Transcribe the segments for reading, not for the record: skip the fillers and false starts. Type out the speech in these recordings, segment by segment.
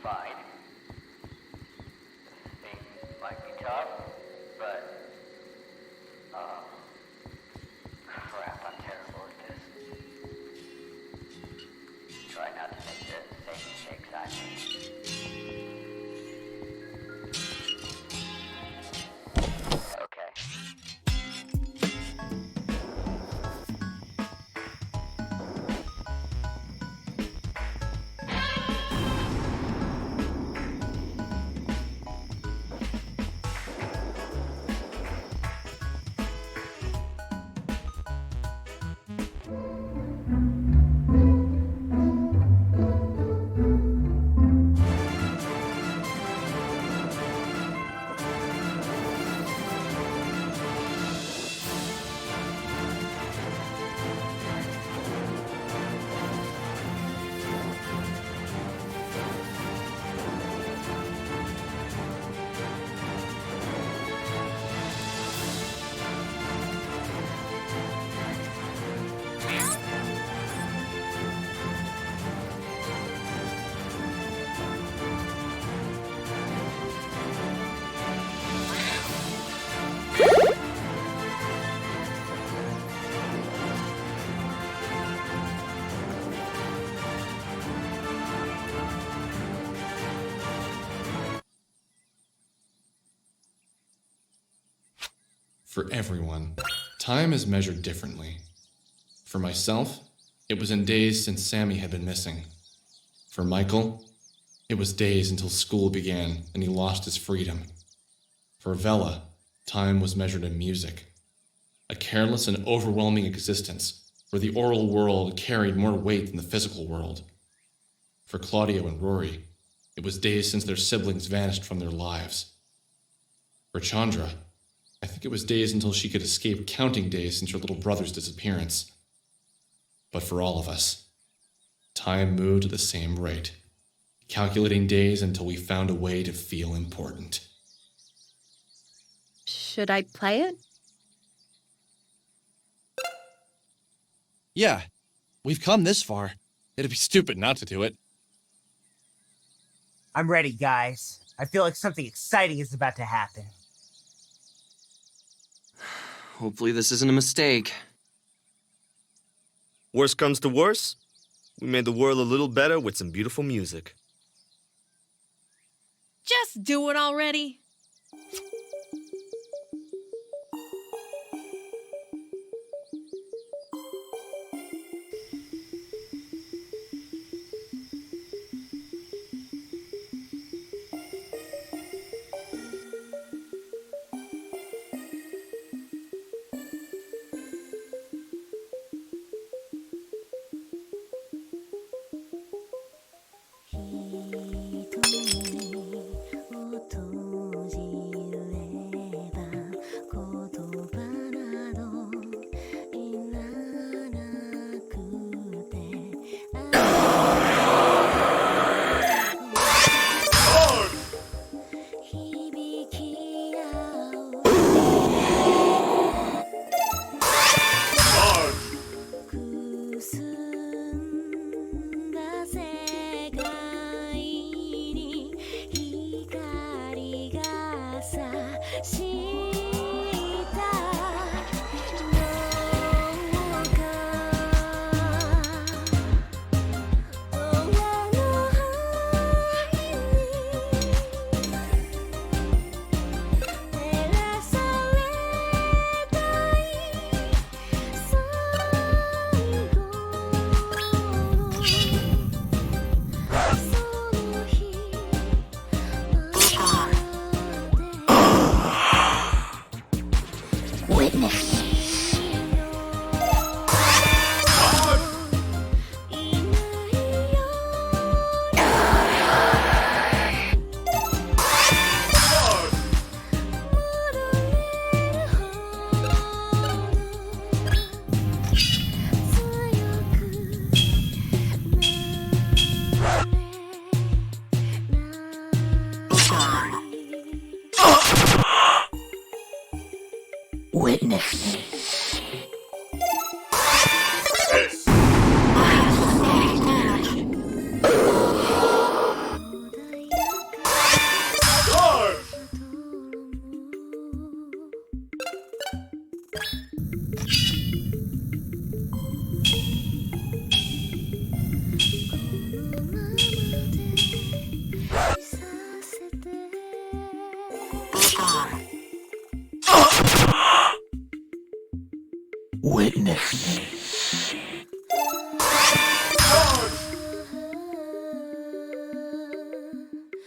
fine. Things might be tough, but, crap, I'm terrible at this. Try not to make the same mistakes I made. Okay. For everyone, time is measured differently. For myself, it was in days since Sammy had been missing. For Michael, it was days until school began and he lost his freedom. For Vela, time was measured in music. A careless and overwhelming existence where the oral world carried more weight than the physical world. For Claudio and Rory, it was days since their siblings vanished from their lives. For Chandra, I think it was days until she could escape counting days since her little brother's disappearance. But for all of us, time moved at the same rate, calculating days until we found a way to feel important. Should I play it? Yeah, we've come this far. It'd be stupid not to do it. I'm ready, guys. I feel like something exciting is about to happen. Hopefully this isn't a mistake. Worst comes to worst, we made the world a little better with some beautiful music. Just do it already. Witness.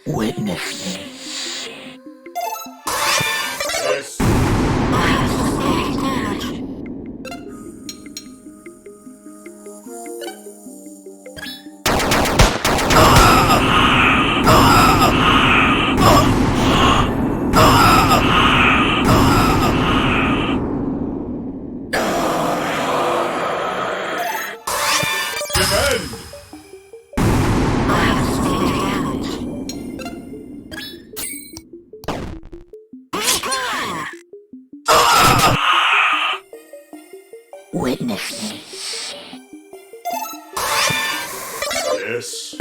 Witness me. Witness me. Yes.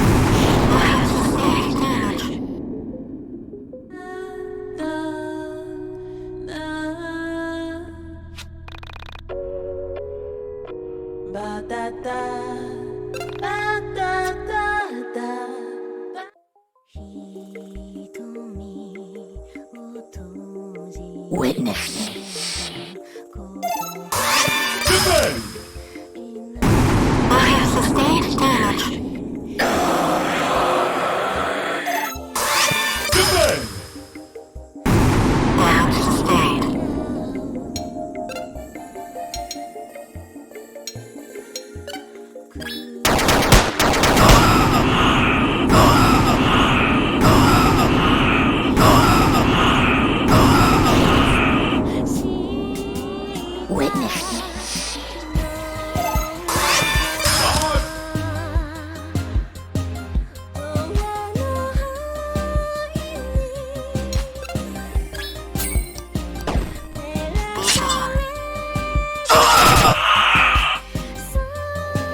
Witness me. I have sustained damage. Now sustained. Witness me.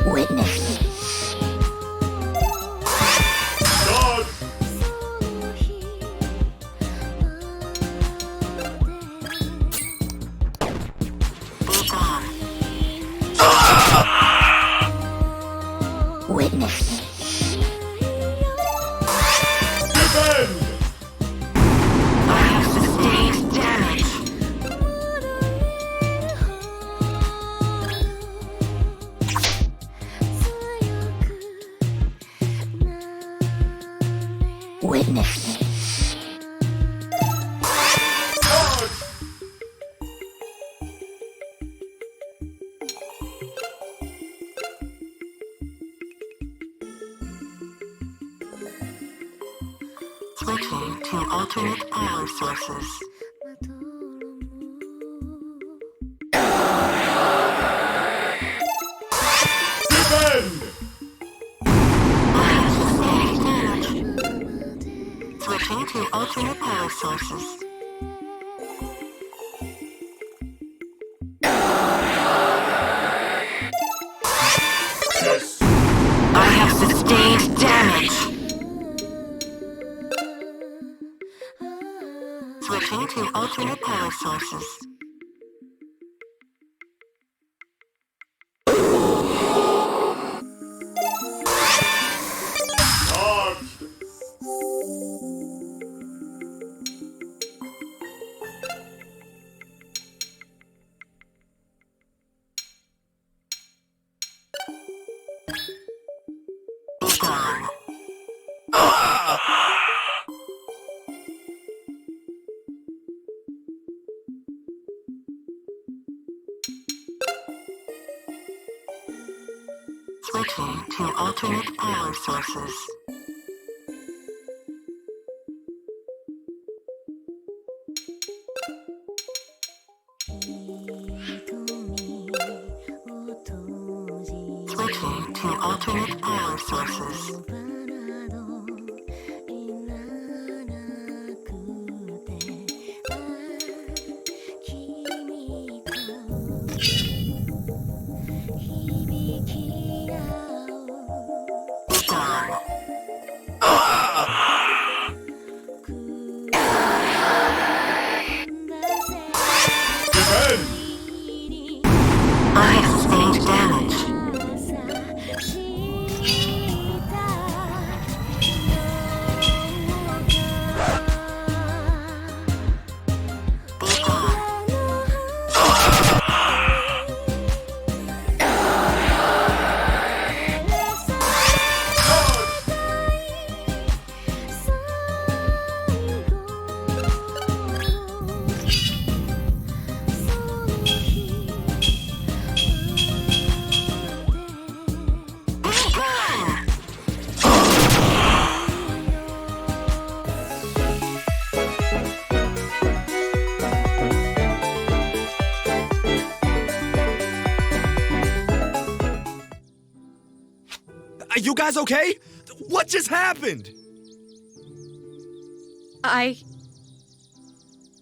Witness me. Witness me. I have sustained damage. Witness me. Switching to alternate power sources. I have sustained damage. Switching to alternate power sources. I have sustained damage. Switching to alternate power sources. Gone. Switching to alternate power sources. Switching to alternate power sources. Gone. I have sustained damage. You guys okay? What just happened?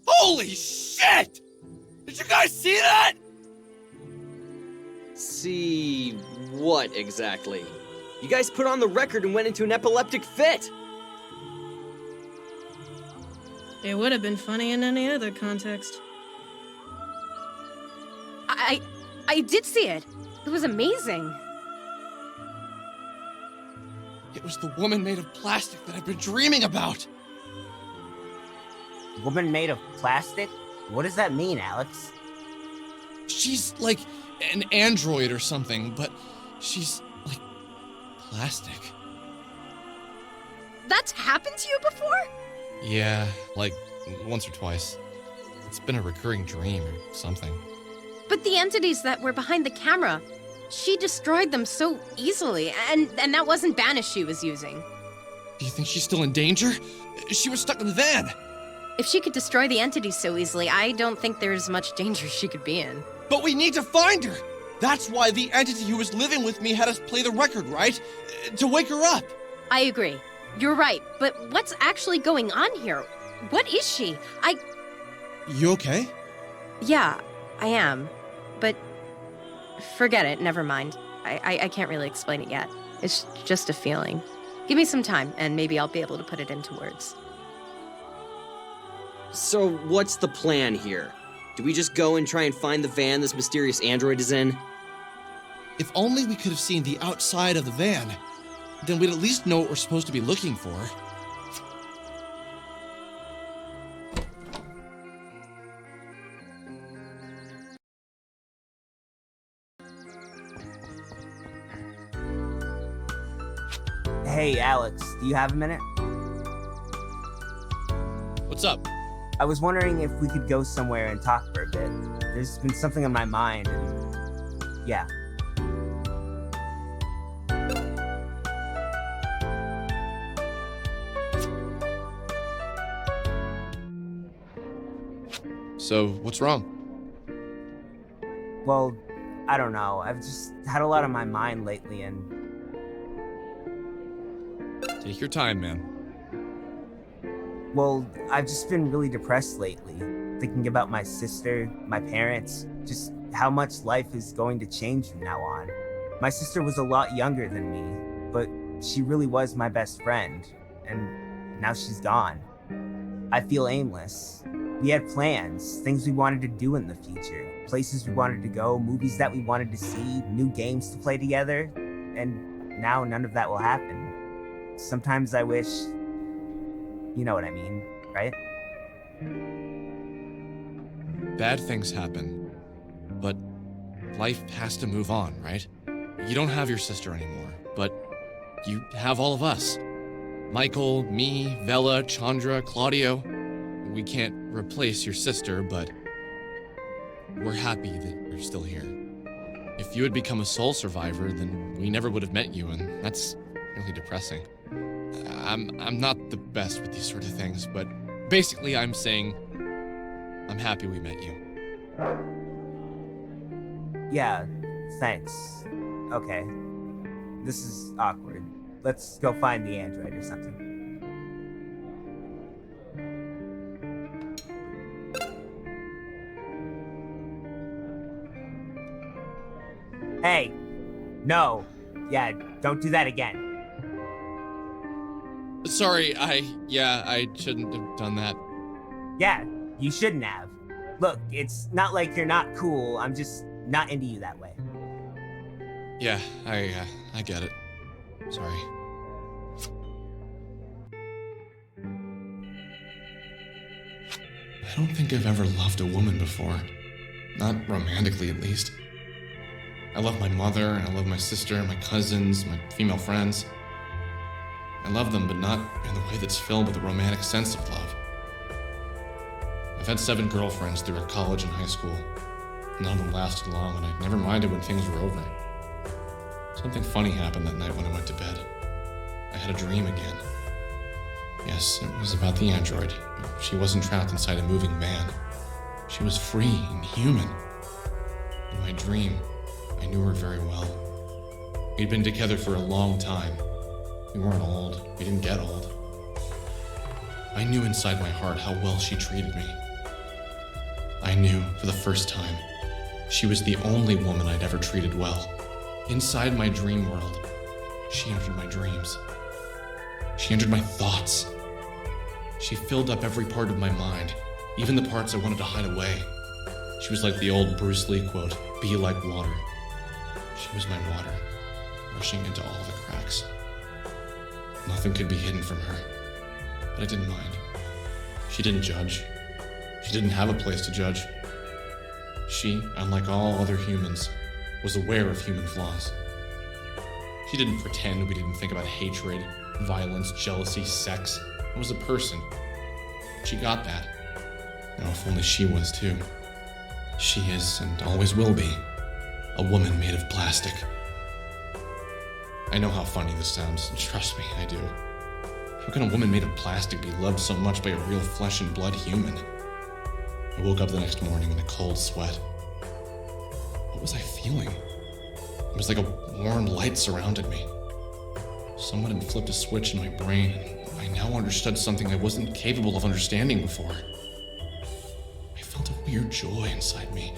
Holy shit! Did you guys see that? See what exactly? You guys put on the record and went into an epileptic fit. It would have been funny in any other context. I did see it. It was amazing. It was the woman made of plastic that I've been dreaming about. Woman made of plastic? What does that mean, Alex? She's like an android or something, but she's like plastic. That's happened to you before? Yeah, like once or twice. It's been a recurring dream or something. But the entities that were behind the camera, she destroyed them so easily, and that wasn't Banish she was using. Do you think she's still in danger? She was stuck in the van. If she could destroy the entities so easily, I don't think there's much danger she could be in. But we need to find her. That's why the entity who was living with me had us play the record, right? To wake her up. I agree. You're right, but what's actually going on here? What is she? You okay? Yeah, I am. But forget it, never mind. I can't really explain it yet. It's just a feeling. Give me some time, and maybe I'll be able to put it into words. So what's the plan here? Do we just go and try and find the van this mysterious android is in? If only we could have seen the outside of the van, then we'd at least know what we're supposed to be looking for. Hey, Alex, do you have a minute? What's up? I was wondering if we could go somewhere and talk for a bit. There's been something on my mind, and yeah. So, what's wrong? Well, I don't know. I've just had a lot on my mind lately, and Take your time, man. well, I've just been really depressed lately, thinking about my sister, my parents, just how much life is going to change from now on. My sister was a lot younger than me, but she really was my best friend, and now she's gone. I feel aimless. We had plans, things we wanted to do in the future, places we wanted to go, movies that we wanted to see, new games to play together, and now none of that will happen. Sometimes I wish, you know what I mean, right? Bad things happen, but life has to move on, right? You don't have your sister anymore, but you have all of us. Michael, me, Vela, Chandra, Claudio. We can't replace your sister, but we're happy that you're still here. If you had become a soul survivor, then we never would have met you, and that's really depressing. I'm not the best with these sort of things, but basically I'm saying I'm happy we met you. Yeah, thanks. Okay. This is awkward. Let's go find the android or something. Hey! No! Yeah, don't do that again. Sorry, I shouldn't have done that. Yeah, you shouldn't have. Look, it's not like you're not cool, I'm just not into you that way. Yeah, I get it. Sorry. I don't think I've ever loved a woman before. Not romantically, at least. I love my mother, and I love my sister, my cousins, my female friends. I love them, but not in the way that's filled with a romantic sense of love. I've had 7 girlfriends throughout college and high school. None of them lasted long, and I never minded when things were over. Something funny happened that night when I went to bed. I had a dream again. Yes, it was about the android. She wasn't trapped inside a moving van. She was free and human. In my dream, I knew her very well. We'd been together for a long time. We weren't old. We didn't get old. I knew inside my heart how well she treated me. I knew, for the first time, she was the only woman I'd ever treated well. Inside my dream world, she entered my dreams. She entered my thoughts. She filled up every part of my mind, even the parts I wanted to hide away. She was like the old Bruce Lee quote, "Be like water." She was my water, rushing into all the cracks. Nothing could be hidden from her, but I didn't mind. She didn't judge. She didn't have a place to judge. She, unlike all other humans, was aware of human flaws. She didn't pretend we didn't think about hatred, violence, jealousy, sex. It was a person. She got that. Now, if only she was too. She is, and always will be, a woman made of plastic. I know how funny this sounds. Trust me, I do. How can a woman made of plastic be loved so much by a real flesh and blood human? I woke up the next morning in a cold sweat. What was I feeling? It was like a warm light surrounded me. Someone had flipped a switch in my brain, and I now understood something I wasn't capable of understanding before. I felt a weird joy inside me,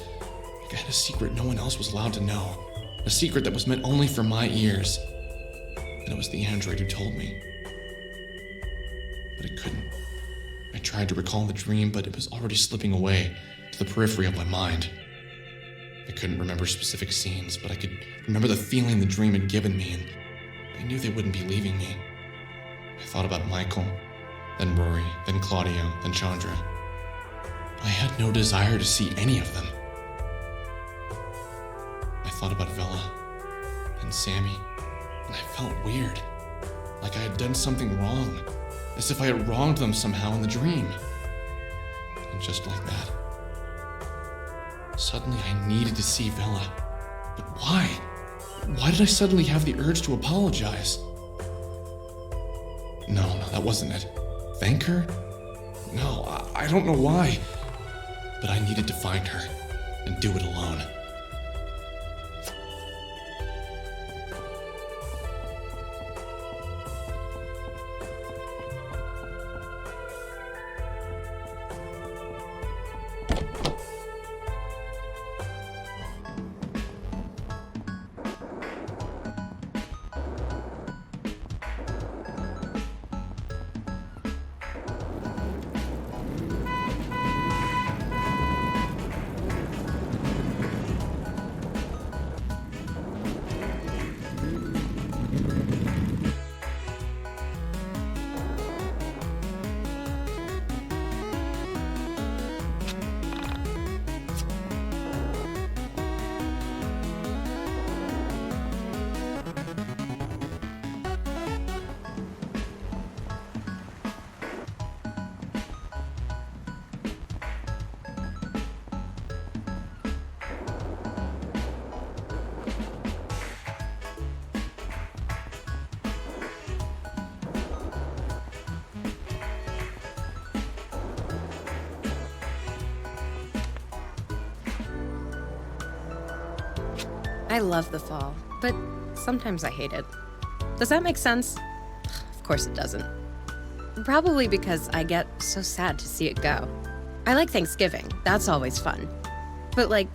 like I had a secret no one else was allowed to know, a secret that was meant only for my ears. And it was the android who told me. But I couldn't. I tried to recall the dream, but it was already slipping away to the periphery of my mind. I couldn't remember specific scenes, but I could remember the feeling the dream had given me, and I knew they wouldn't be leaving me. I thought about Michael, then Rory, then Claudio, then Chandra. I had no desire to see any of them. I thought about Vela, then Sammy, and I felt weird, like I had done something wrong, as if I had wronged them somehow in the dream. And just like that, suddenly I needed to see Vela. But why? Why did I suddenly have the urge to apologize? No, that wasn't it. Thank her? No, I don't know why. But I needed to find her and do it alone. I love the fall, but sometimes I hate it. Does that make sense? Of course it doesn't. Probably because I get so sad to see it go. I like Thanksgiving, that's always fun. But like,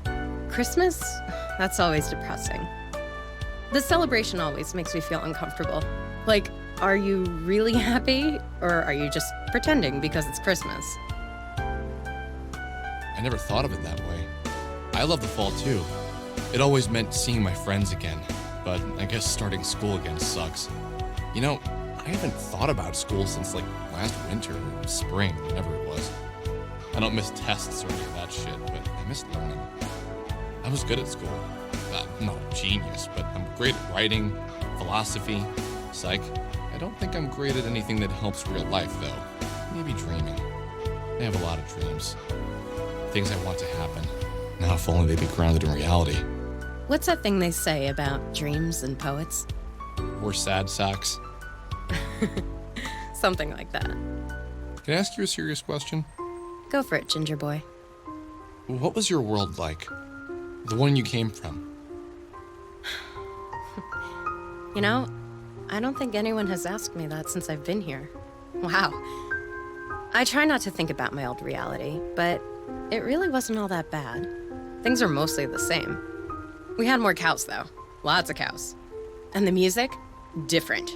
Christmas? That's always depressing. The celebration always makes me feel uncomfortable. Like, are you really happy, or are you just pretending because it's Christmas? I never thought of it that way. I love the fall too. It always meant seeing my friends again, but I guess starting school again sucks. You know, I haven't thought about school since like last winter or spring, whenever it was. I don't miss tests or any of that shit, but I miss learning. I was good at school. I'm not a genius, but I'm great at writing, philosophy, psych. I don't think I'm great at anything that helps real life, though. Maybe dreaming. I have a lot of dreams. Things I want to happen. Now, if only they'd be grounded in reality. What's that thing they say about dreams and poets? We're sad sacks. Something like that. Can I ask you a serious question? Go for it, Ginger Boy. What was your world like? The one you came from? You know, I don't think anyone has asked me that since I've been here. Wow. I try not to think about my old reality, but it really wasn't all that bad. Things are mostly the same. We had more cows, though. Lots of cows. And the music? Different.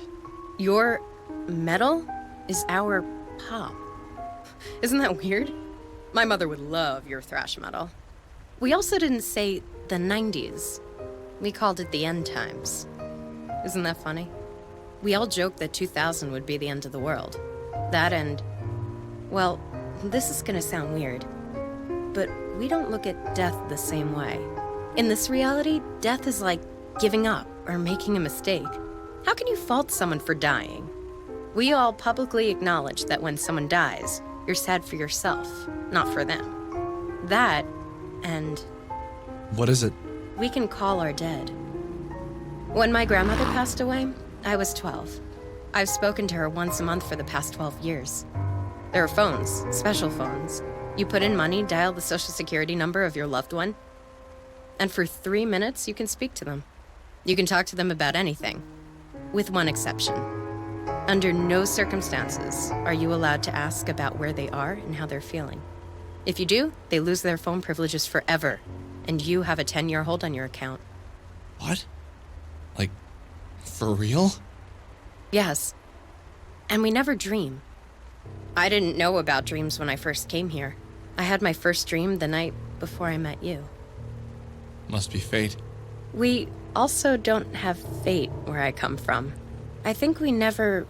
Your metal is our pop. Isn't that weird? My mother would love your thrash metal. We also didn't say the 90s. We called it the end times. Isn't that funny? We all joked that 2000 would be the end of the world. That and, well, this is gonna sound weird, but we don't look at death the same way. In this reality, death is like giving up or making a mistake. How can you fault someone for dying? We all publicly acknowledge that when someone dies, you're sad for yourself, not for them. That, and What is it? we can call our dead. When my grandmother passed away, I was 12. I've spoken to her once a month for the past 12 years. There are phones, special phones. You put in money, dial the social security number of your loved one, and for 3 minutes, you can speak to them. You can talk to them about anything, with one exception. Under no circumstances are you allowed to ask about where they are and how they're feeling. If you do, they lose their phone privileges forever, and you have a 10-year hold on your account. What? Like, for real? Yes. And we never dream. I didn't know about dreams when I first came here. I had my first dream the night before I met you. Must be fate. We also don't have fate where I come from. I think we never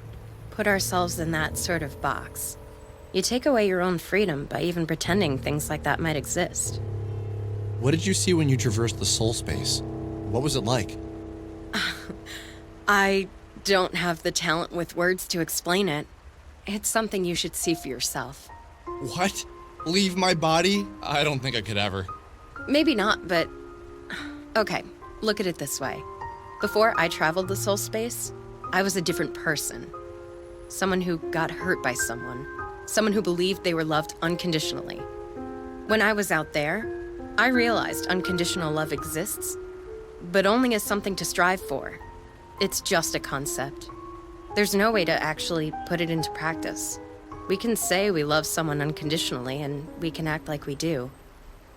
put ourselves in that sort of box. You take away your own freedom by even pretending things like that might exist. What did you see when you traversed the soul space? What was it like? I don't have the talent with words to explain it. It's something you should see for yourself. What? Leave my body? I don't think I could ever. Maybe not, but... Okay, look at it this way. Before I traveled the soul space, I was a different person. Someone who got hurt by someone. Someone who believed they were loved unconditionally. When I was out there, I realized unconditional love exists, but only as something to strive for. It's just a concept. There's no way to actually put it into practice. We can say we love someone unconditionally, and we can act like we do.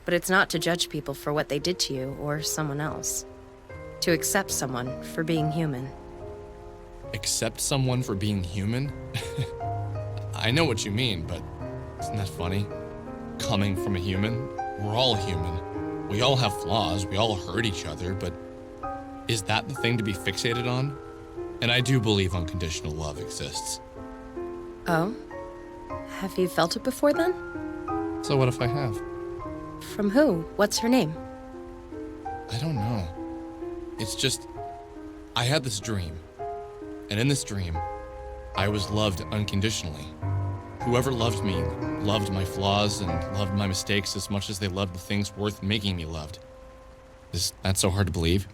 But it's not to judge people for what they did to you or someone else. To accept someone for being human. Accept someone for being human? I know what you mean, but isn't that funny? Coming from a human? We're all human. We all have flaws, we all hurt each other, but is that the thing to be fixated on? And I do believe unconditional love exists. Oh? Have you felt it before then? So what if I have? From who? What's her name? I don't know. It's just, I had this dream. And in this dream, I was loved unconditionally. Whoever loved me loved my flaws and loved my mistakes as much as they loved the things worth making me loved. Is that so hard to believe?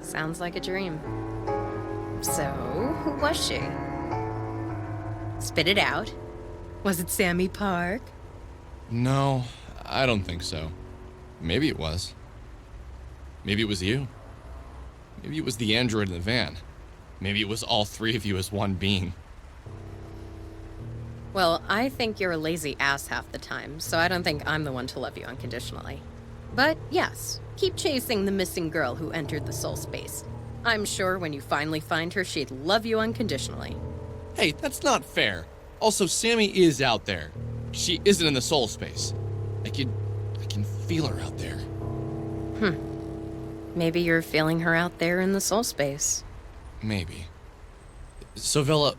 Sounds like a dream. So, who was she? Spit it out. Was it Sammy Park? No, I don't think so. Maybe it was. Maybe it was you. Maybe it was the android in the van. Maybe it was all three of you as one being. Well, I think you're a lazy ass half the time, so I don't think I'm the one to love you unconditionally. But yes, keep chasing the missing girl who entered the soul space. I'm sure when you finally find her, she'd love you unconditionally. Hey, that's not fair. Also, Sammy is out there. She isn't in the soul space. I can feel her out there. Maybe you're feeling her out there in the soul space. Maybe. So, Vela,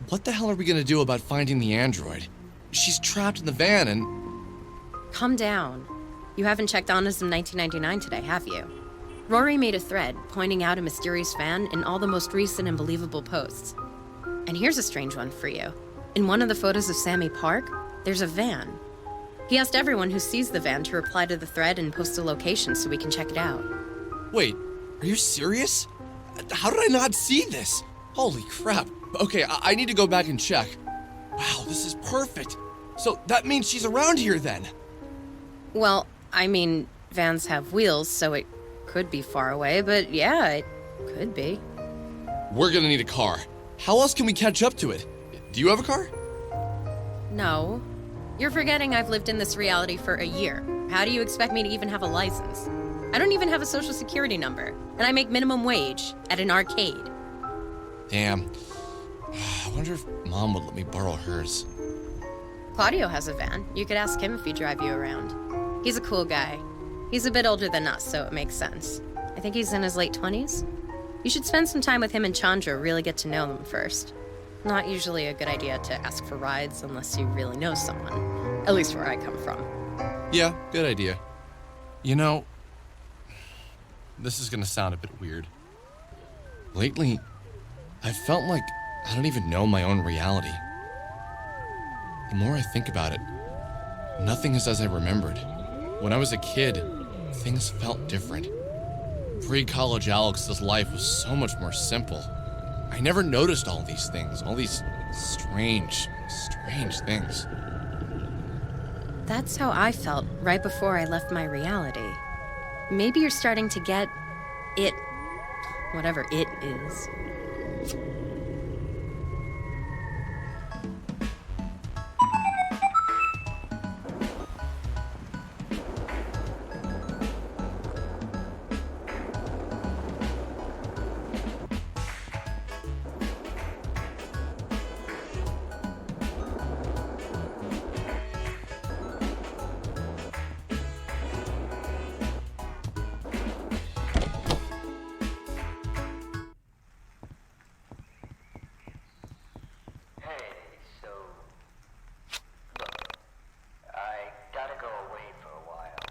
what the hell are we gonna do about finding the android? She's trapped in the van and... Calm down. You haven't checked Onism 1999 today, have you? Rory made a thread pointing out a mysterious van in all the most recent and believable posts. And here's a strange one for you. In one of the photos of Sammy Park, there's a van. He asked everyone who sees the van to reply to the thread and post a location so we can check it out. Wait, are you serious? How did I not see this? Holy crap. Okay, I need to go back and check. Wow, this is perfect. So that means she's around here then. Well, I mean, vans have wheels, so it could be far away, but yeah, Could be. We're gonna need a car. How else can we catch up to it? Do you have a car? No. You're forgetting I've lived in this reality for a year. How do you expect me to even have a license? I don't even have a social security number, and I make minimum wage at an arcade. Damn. I wonder if Mom would let me borrow hers. Claudio has a van. You could ask him if he'd drive you around. He's a cool guy. He's a bit older than us, so it makes sense. I think he's in his late 20s. You should spend some time with him and Chandra, really get to know them first. Not usually a good idea to ask for rides unless you really know someone. At least where I come from. Yeah, good idea. You know, this is gonna sound a bit weird. Lately, I felt like I don't even know my own reality. The more I think about it, nothing is as I remembered. When I was a kid, things felt different. Pre-college Alex's life was so much more simple. I never noticed all these things, all these strange things. That's how I felt right before I left my reality. Maybe you're starting to get it, whatever it is. Hey, so... Look, I gotta go away for a while.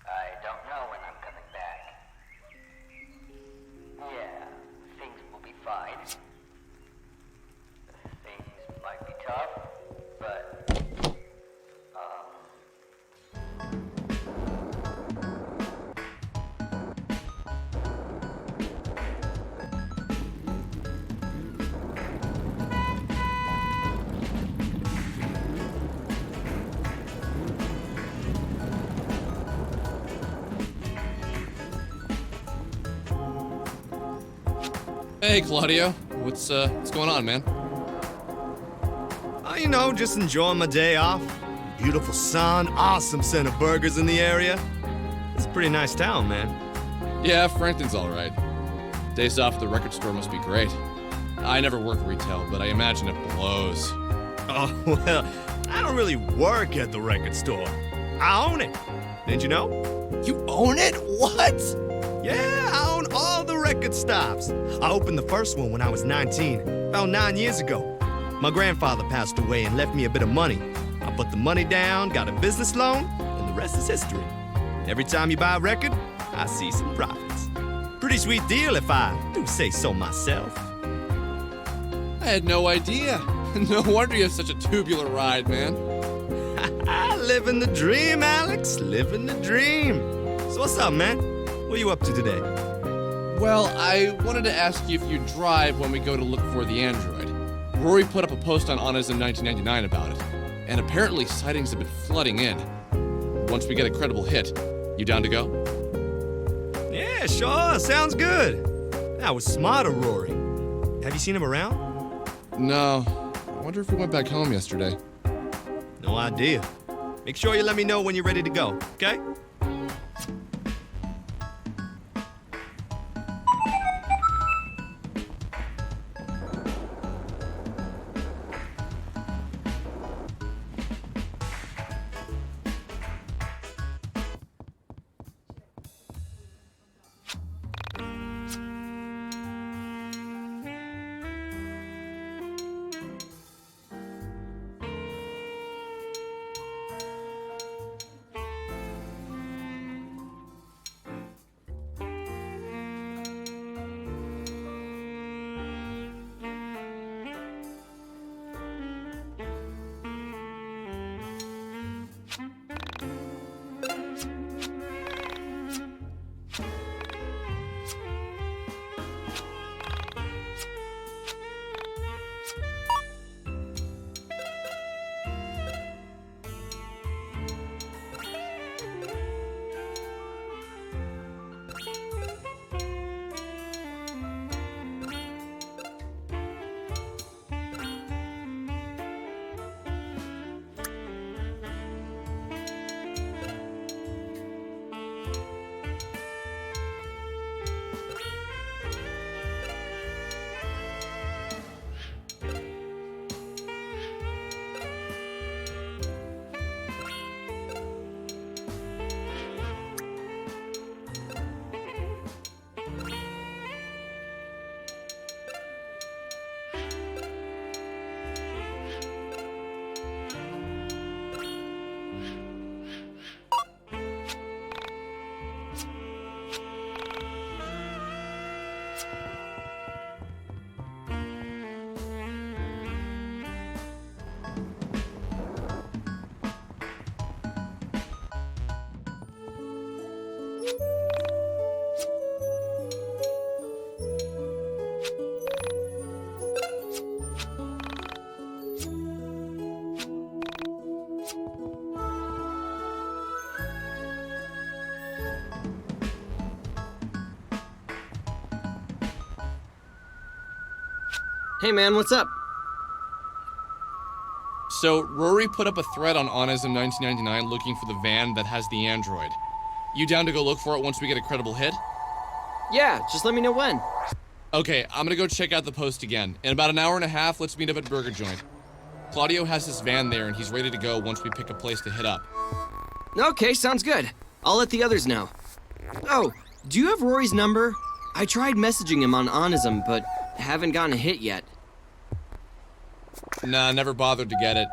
I don't know when I'm coming back. Yeah, things will be fine. Things might be tough, but... Hey, Claudio. What's going on, man? You know, just enjoying my day off. Beautiful sun, awesome scent of burgers in the area. It's a pretty nice town, man. Yeah, Franklin's all right. Days off at the record store must be great. I never work retail, but I imagine it blows. Oh, well, I don't really work at the record store. I own it. Didn't you know? You own it? What? Yeah, I own all the record stops. I opened the first one when I was 19, about 9 years ago. My grandfather passed away and left me a bit of money. I put the money down, got a business loan, and the rest is history. Every time you buy a record, I see some profits. Pretty sweet deal if I do say so myself. I had no idea. No wonder you have such a tubular ride, man. Living the dream, Alex. Living the dream. So what's up, man? What are you up to today? Well, I wanted to ask you if you drive when we go to look for the android. Rory put up a post on Honest in 1999 about it, and apparently sightings have been flooding in. Once we get a credible hit, you down to go? Yeah, sure. Sounds good. That was smart of Rory. Have you seen him around? No. I wonder if he went back home yesterday. No idea. Make sure you let me know when you're ready to go, okay? Hey man, what's up? So, Rory put up a thread on Onism 1999 looking for the van that has the android. You down to go look for it once we get a credible hit? Yeah, just let me know when. Okay, I'm gonna go check out the post again. In about an hour and a half, let's meet up at Burger Joint. Claudio has his van there and he's ready to go once we pick a place to hit up. Okay, sounds good. I'll let the others know. Oh, do you have Rory's number? I tried messaging him on Onism, but haven't gotten a hit yet. Nah, never bothered to get it.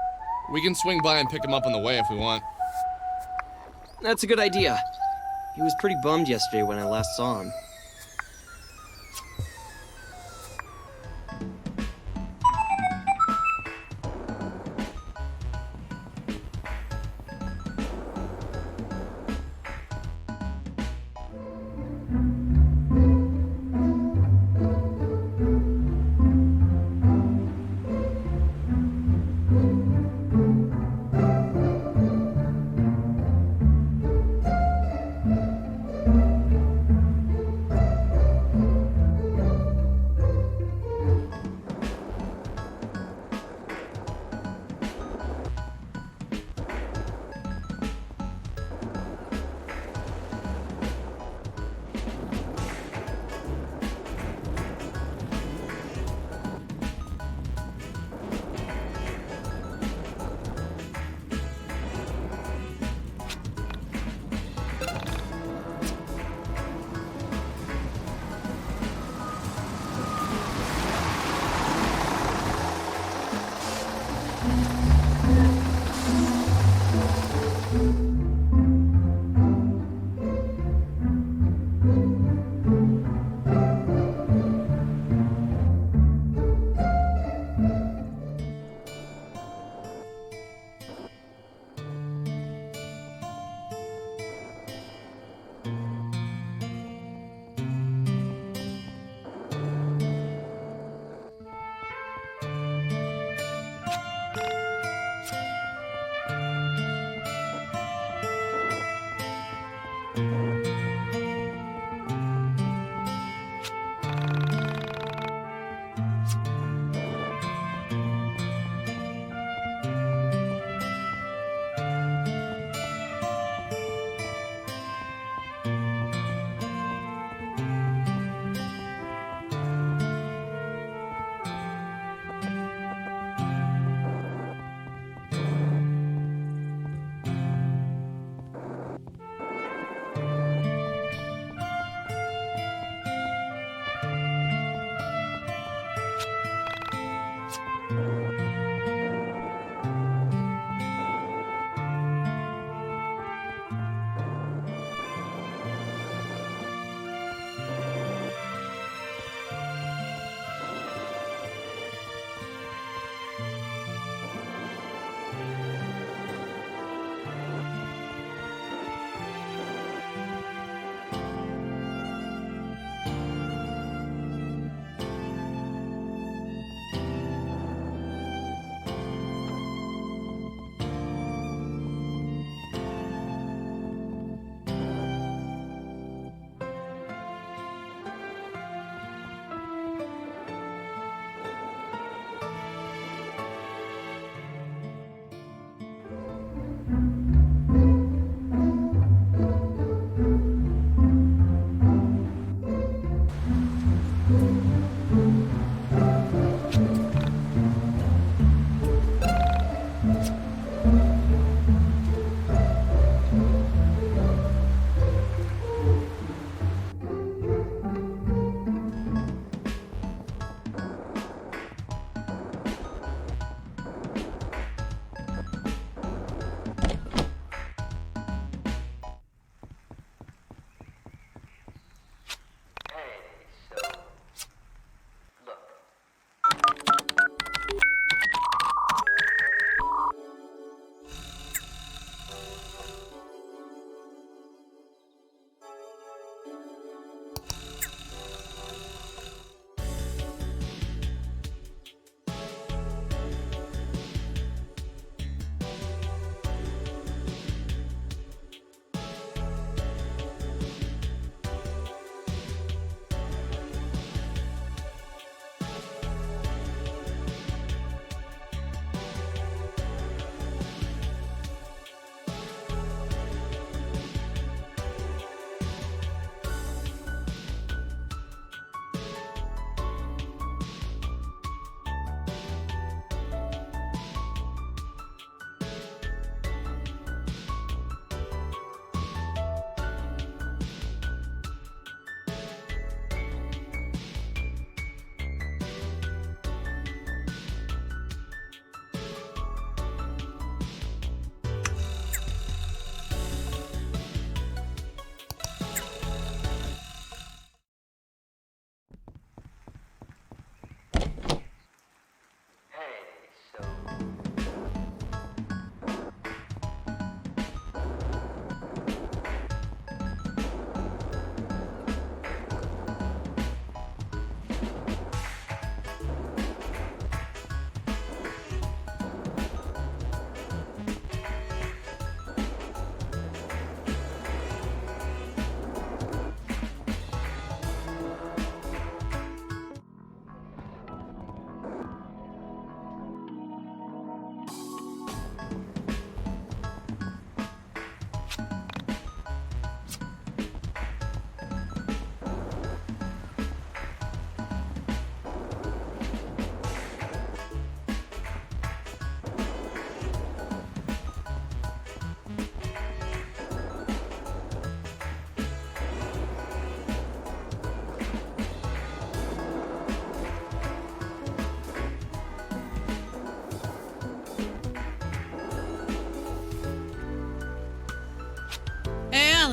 We can swing by and pick him up on the way if we want. That's a good idea. He was pretty bummed yesterday when I last saw him.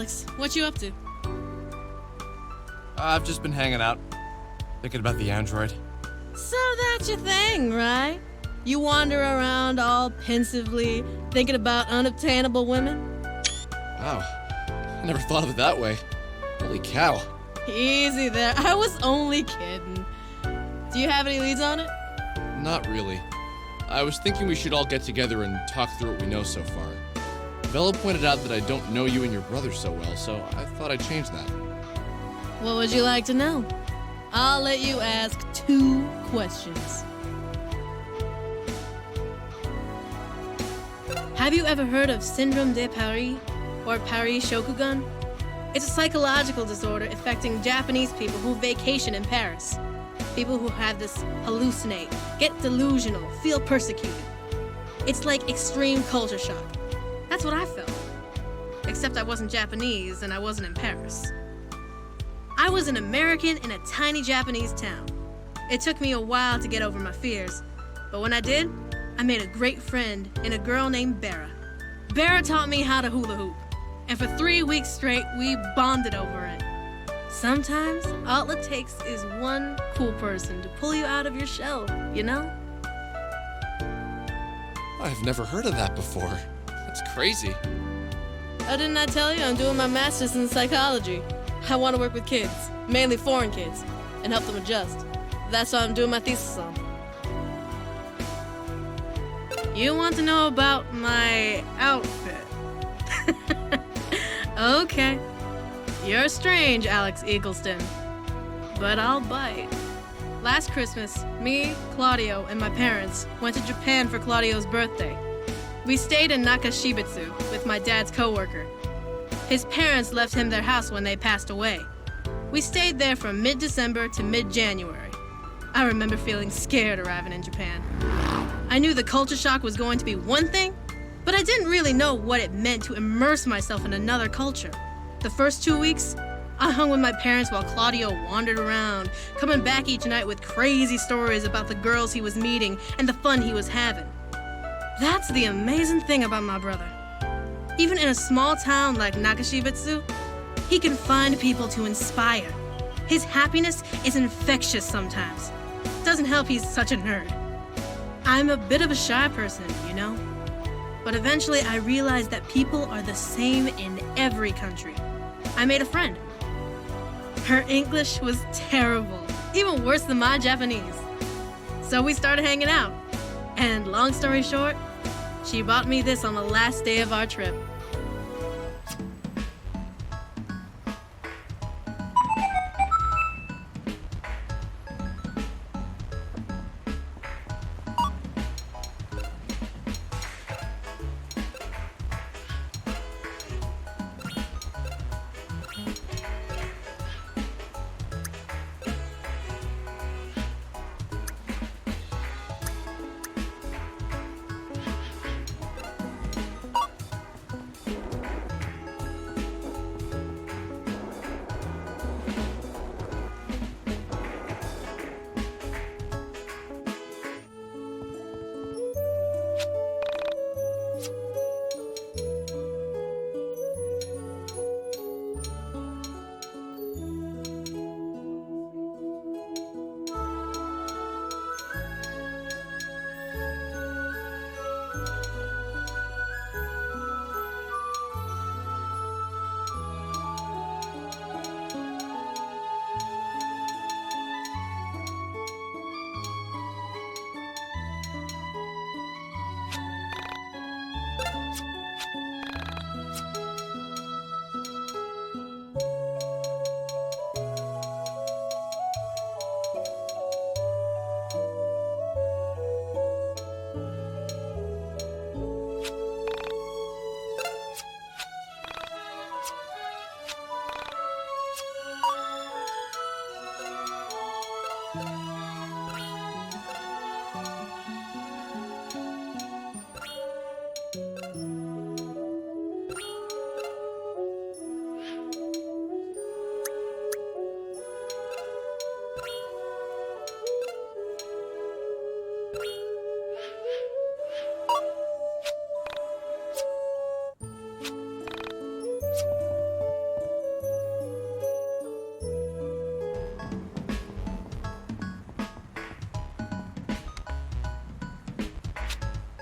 Alex. What you up to? I've just been hanging out, thinking about the android. So that's your thing, right? You wander around all pensively, thinking about unobtainable women? Wow, I never thought of it that way. Holy cow. Easy there. I was only kidding. Do you have any leads on it? Not really. I was thinking we should all get together and talk through what we know so far. Bella pointed out that I don't know you and your brother so well, so I thought I'd change that. What would you like to know? I'll let you ask 2 questions. Have you ever heard of Syndrome de Paris or Paris Shokugan? It's a psychological disorder affecting Japanese people who vacation in Paris. People who have this hallucinate, get delusional, feel persecuted. It's like extreme culture shock. That's what I felt. Except I wasn't Japanese and I wasn't in Paris. I was an American in a tiny Japanese town. It took me a while to get over my fears, but when I did, I made a great friend in a girl named Bera. Bera taught me how to hula hoop, and for 3 weeks straight, we bonded over it. Sometimes, all it takes is one cool person to pull you out of your shell, you know? I've never heard of that before. That's crazy. Didn't I tell you I'm doing my master's in psychology? I want to work with kids, mainly foreign kids, and help them adjust. That's what I'm doing my thesis on. You want to know about my outfit? Okay. You're strange, Alex Eagleston. But I'll bite. Last Christmas, me, Claudio, and my parents went to Japan for Claudio's birthday. We stayed in Nakashibetsu with my dad's coworker. His parents left him their house when they passed away. We stayed there from mid-December to mid-January. I remember feeling scared arriving in Japan. I knew the culture shock was going to be one thing, but I didn't really know what it meant to immerse myself in another culture. The first 2 weeks, I hung with my parents while Claudio wandered around, coming back each night with crazy stories about the girls he was meeting and the fun he was having. That's the amazing thing about my brother. Even in a small town like Nakashibetsu, he can find people to inspire. His happiness is infectious sometimes. Doesn't help he's such a nerd. I'm a bit of a shy person, you know? But eventually I realized that people are the same in every country. I made a friend. Her English was terrible, even worse than my Japanese. So we started hanging out. And long story short, she bought me this on the last day of our trip.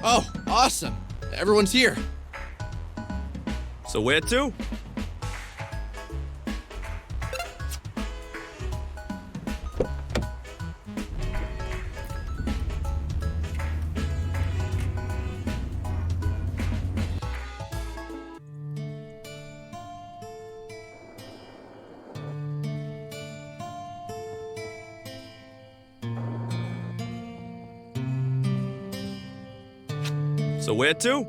Oh, awesome. Everyone's here. So where to? So where to?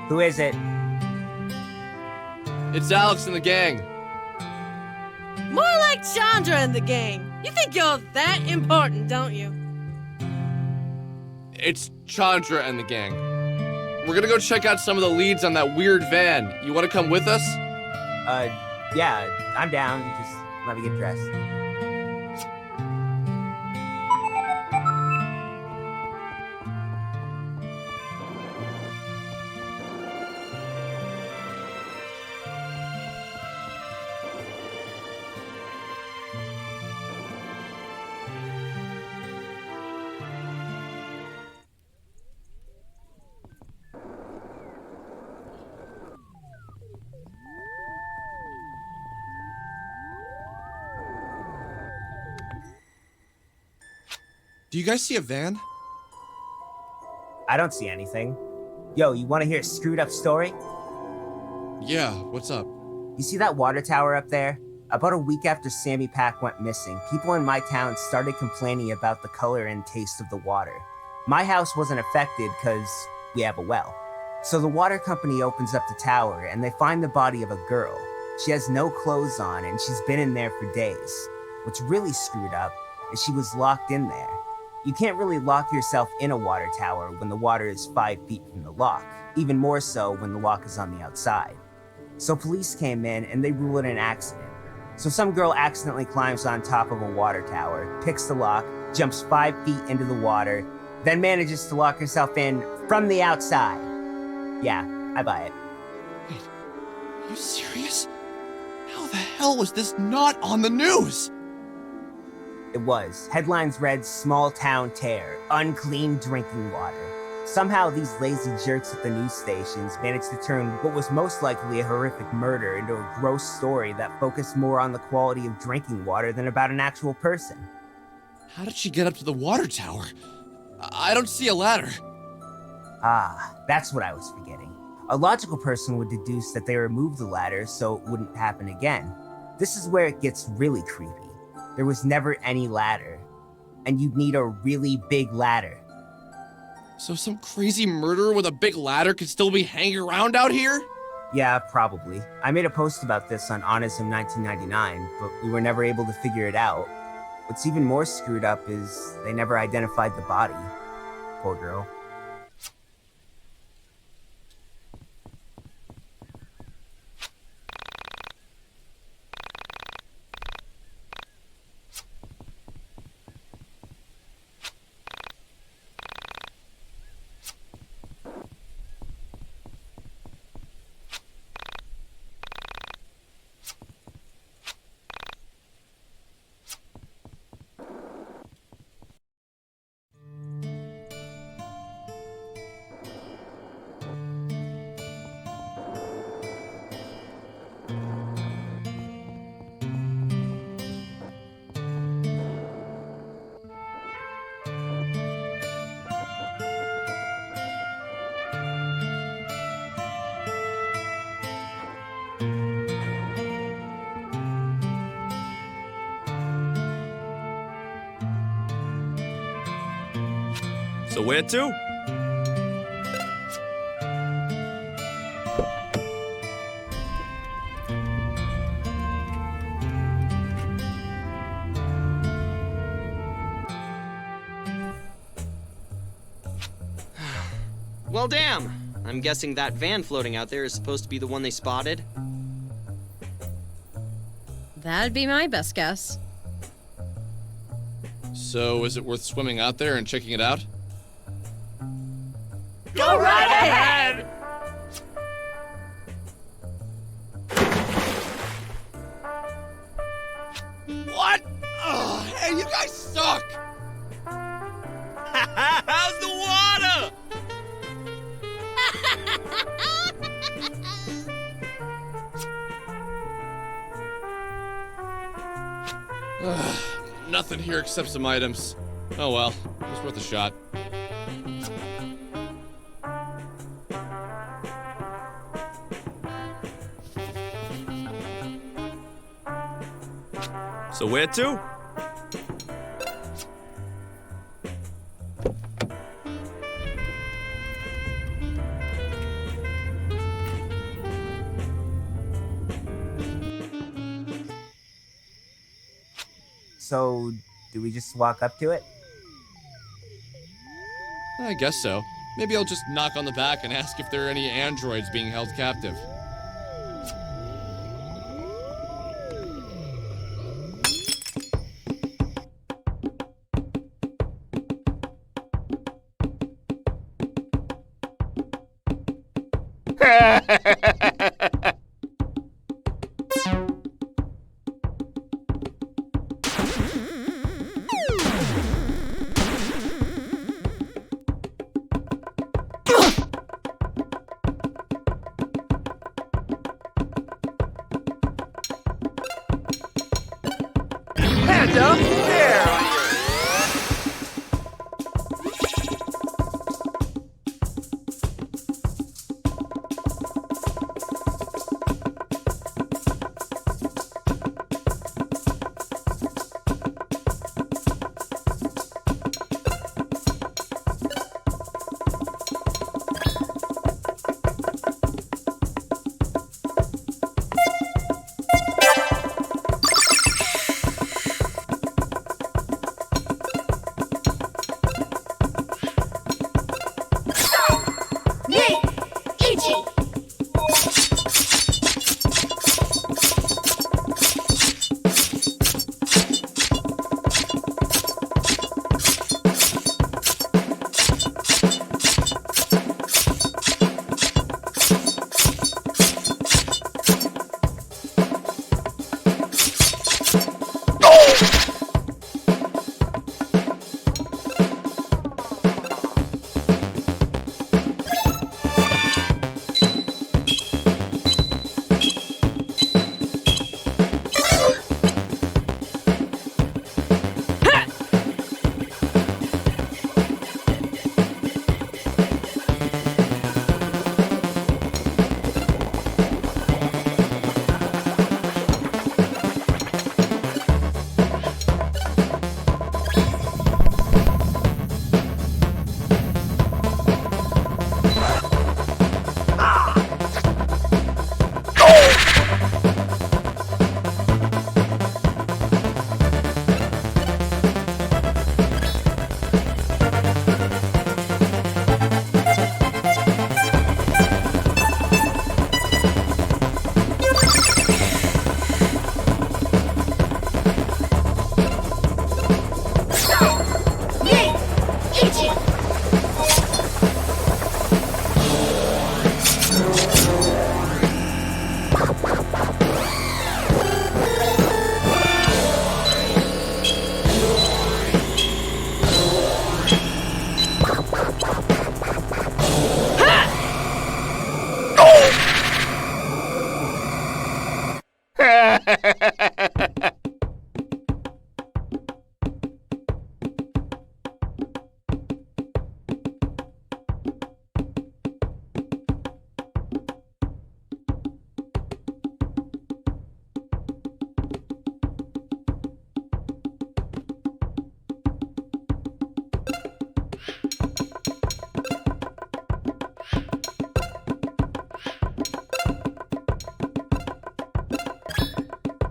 Who is it? It's Alex and the gang. More like Chandra and the gang. You think you're that important, don't you? It's Chandra and the gang. We're gonna go check out some of the leads on that weird van. You wanna come with us? Yeah, I'm down. Just let me get dressed. Do you guys see a van? I don't see anything. Yo, you want to hear a screwed up story? Yeah, what's up? You see that water tower up there? About a week after Sammy Pack went missing, people in my town started complaining about the color and taste of the water. My house wasn't affected because we have a well. So the water company opens up the tower and they find the body of a girl. She has no clothes on and she's been in there for days. What's really screwed up is she was locked in there. You can't really lock yourself in a water tower when the water is 5 feet from the lock, even more so when the lock is on the outside. So police came in and they ruled it an accident. So some girl accidentally climbs on top of a water tower, picks the lock, jumps 5 feet into the water, then manages to lock herself in from the outside. Yeah, I buy it. Wait, are you serious? How the hell was this not on the news? It was. Headlines read, "Small Town Tear, Unclean Drinking Water." Somehow these lazy jerks at the news stations managed to turn what was most likely a horrific murder into a gross story that focused more on the quality of drinking water than about an actual person. How did she get up to the water tower? I don't see a ladder. Ah, that's what I was forgetting. A logical person would deduce that they removed the ladder so it wouldn't happen again. This is where it gets really creepy. There was never any ladder, and you'd need a really big ladder. So some crazy murderer with a big ladder could still be hanging around out here? Yeah, probably. I made a post about this on Onism 1999, but we were never able to figure it out. What's even more screwed up is they never identified the body. Poor girl. So where to? Well, damn. I'm guessing that van floating out there is supposed to be the one they spotted. That'd be my best guess. So, is it worth swimming out there and checking it out? Go right ahead! What? Oh, hey, you guys suck! How's the water? Nothing here except some items. Oh well, it was worth a shot. So where to? So, do we just walk up to it? I guess so. Maybe I'll just knock on the back and ask if there are any androids being held captive.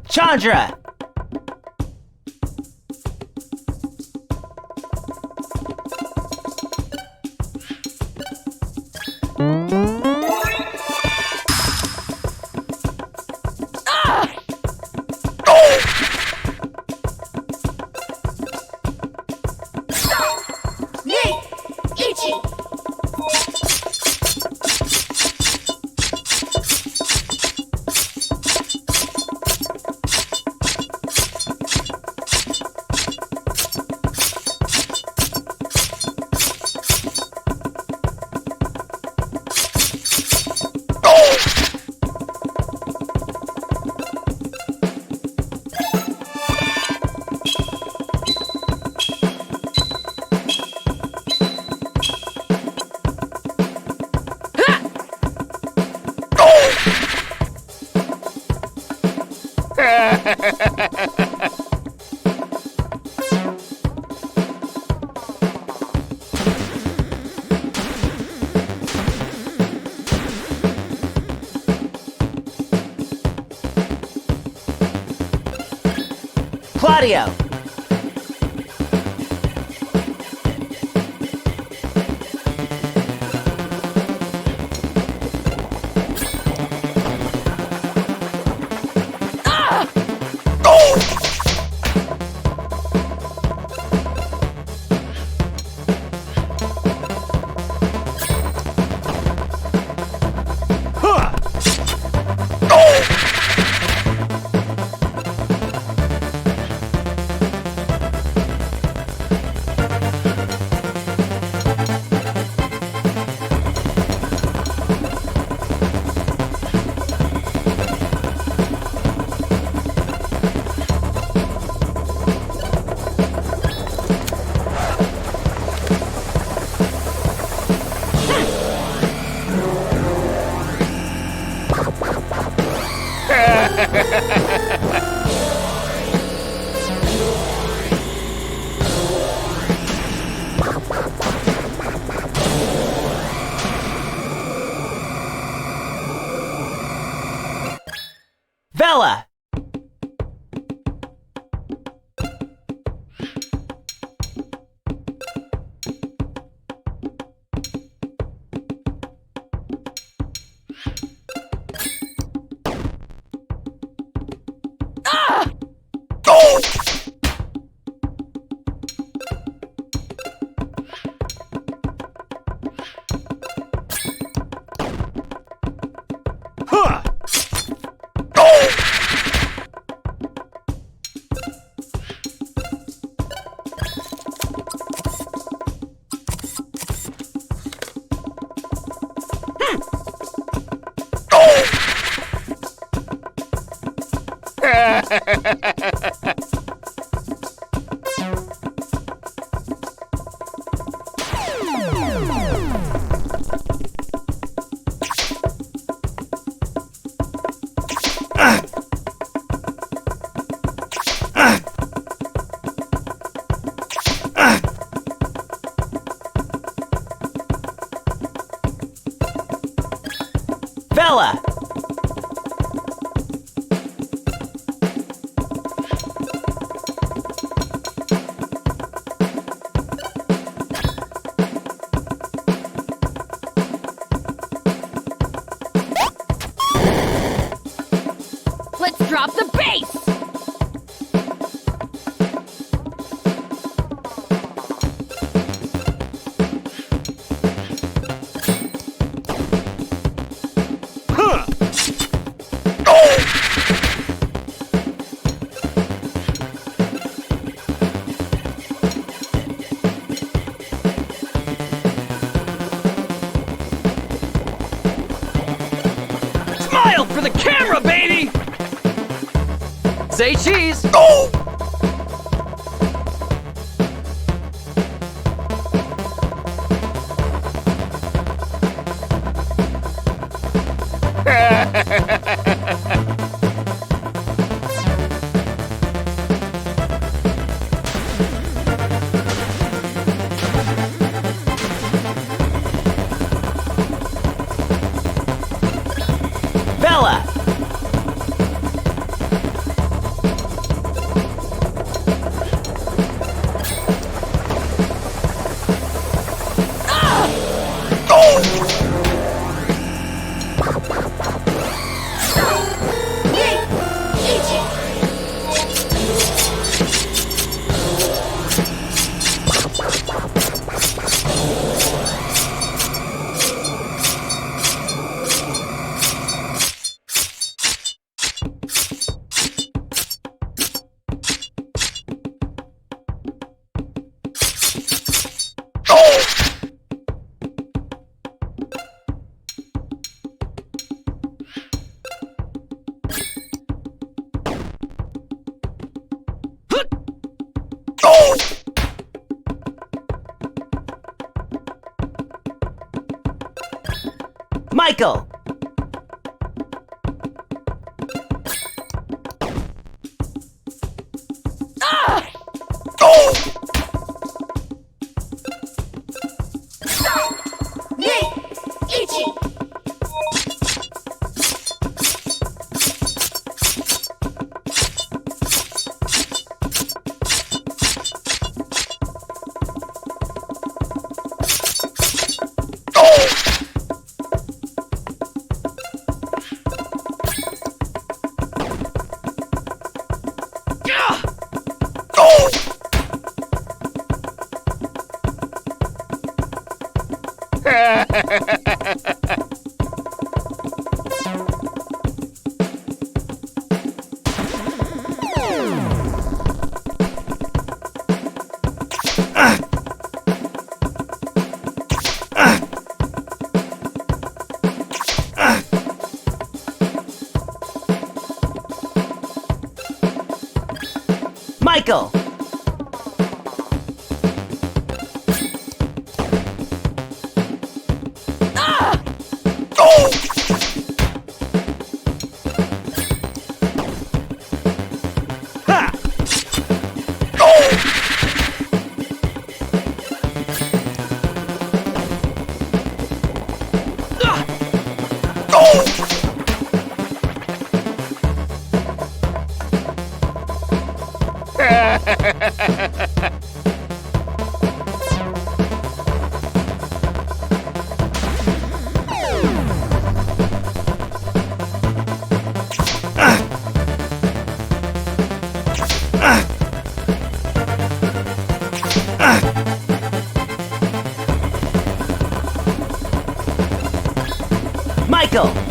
Chandra! Claudio! Vela! Vela! Let's drop the bass! Smile for the camera, baby! Say cheese! Vela! Michael! Michael! Michael!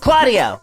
Claudio!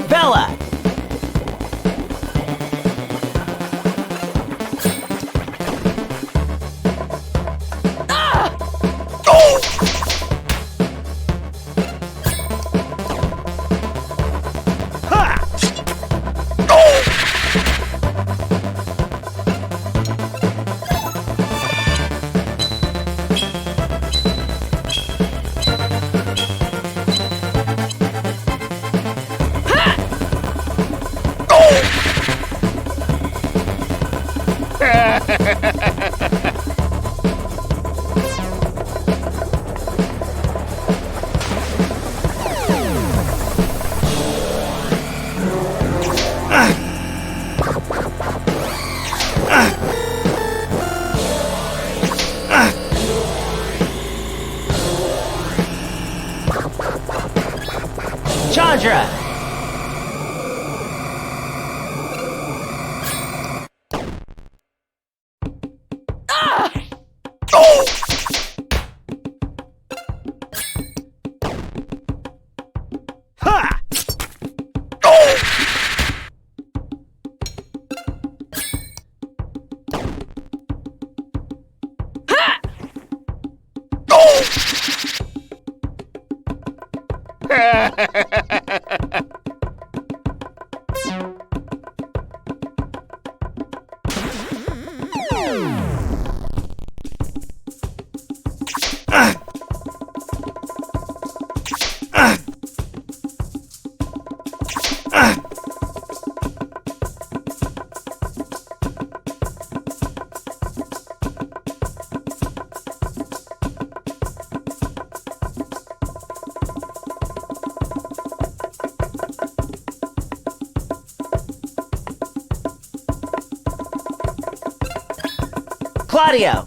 Bella! Chandra! Claudio!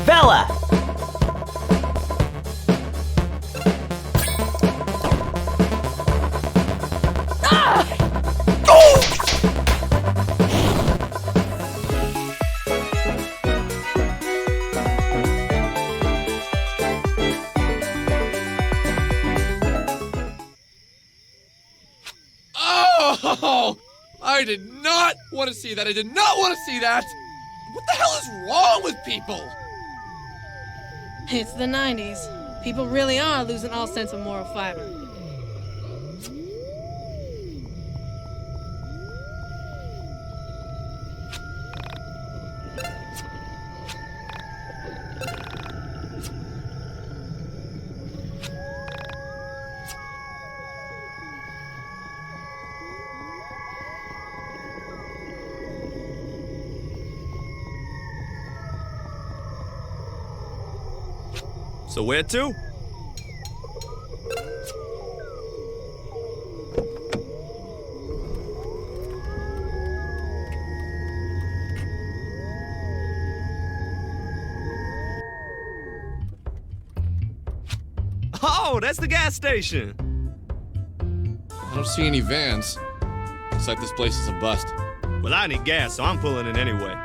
Bella! Oh! I did not want to see that. I did not want to see that. What the hell is wrong with people? It's the 90s. People really are losing all sense of moral fiber. So where to? Oh, that's the gas station. I don't see any vans. Looks like this place is a bust. Well, I need gas, so I'm pulling it anyway.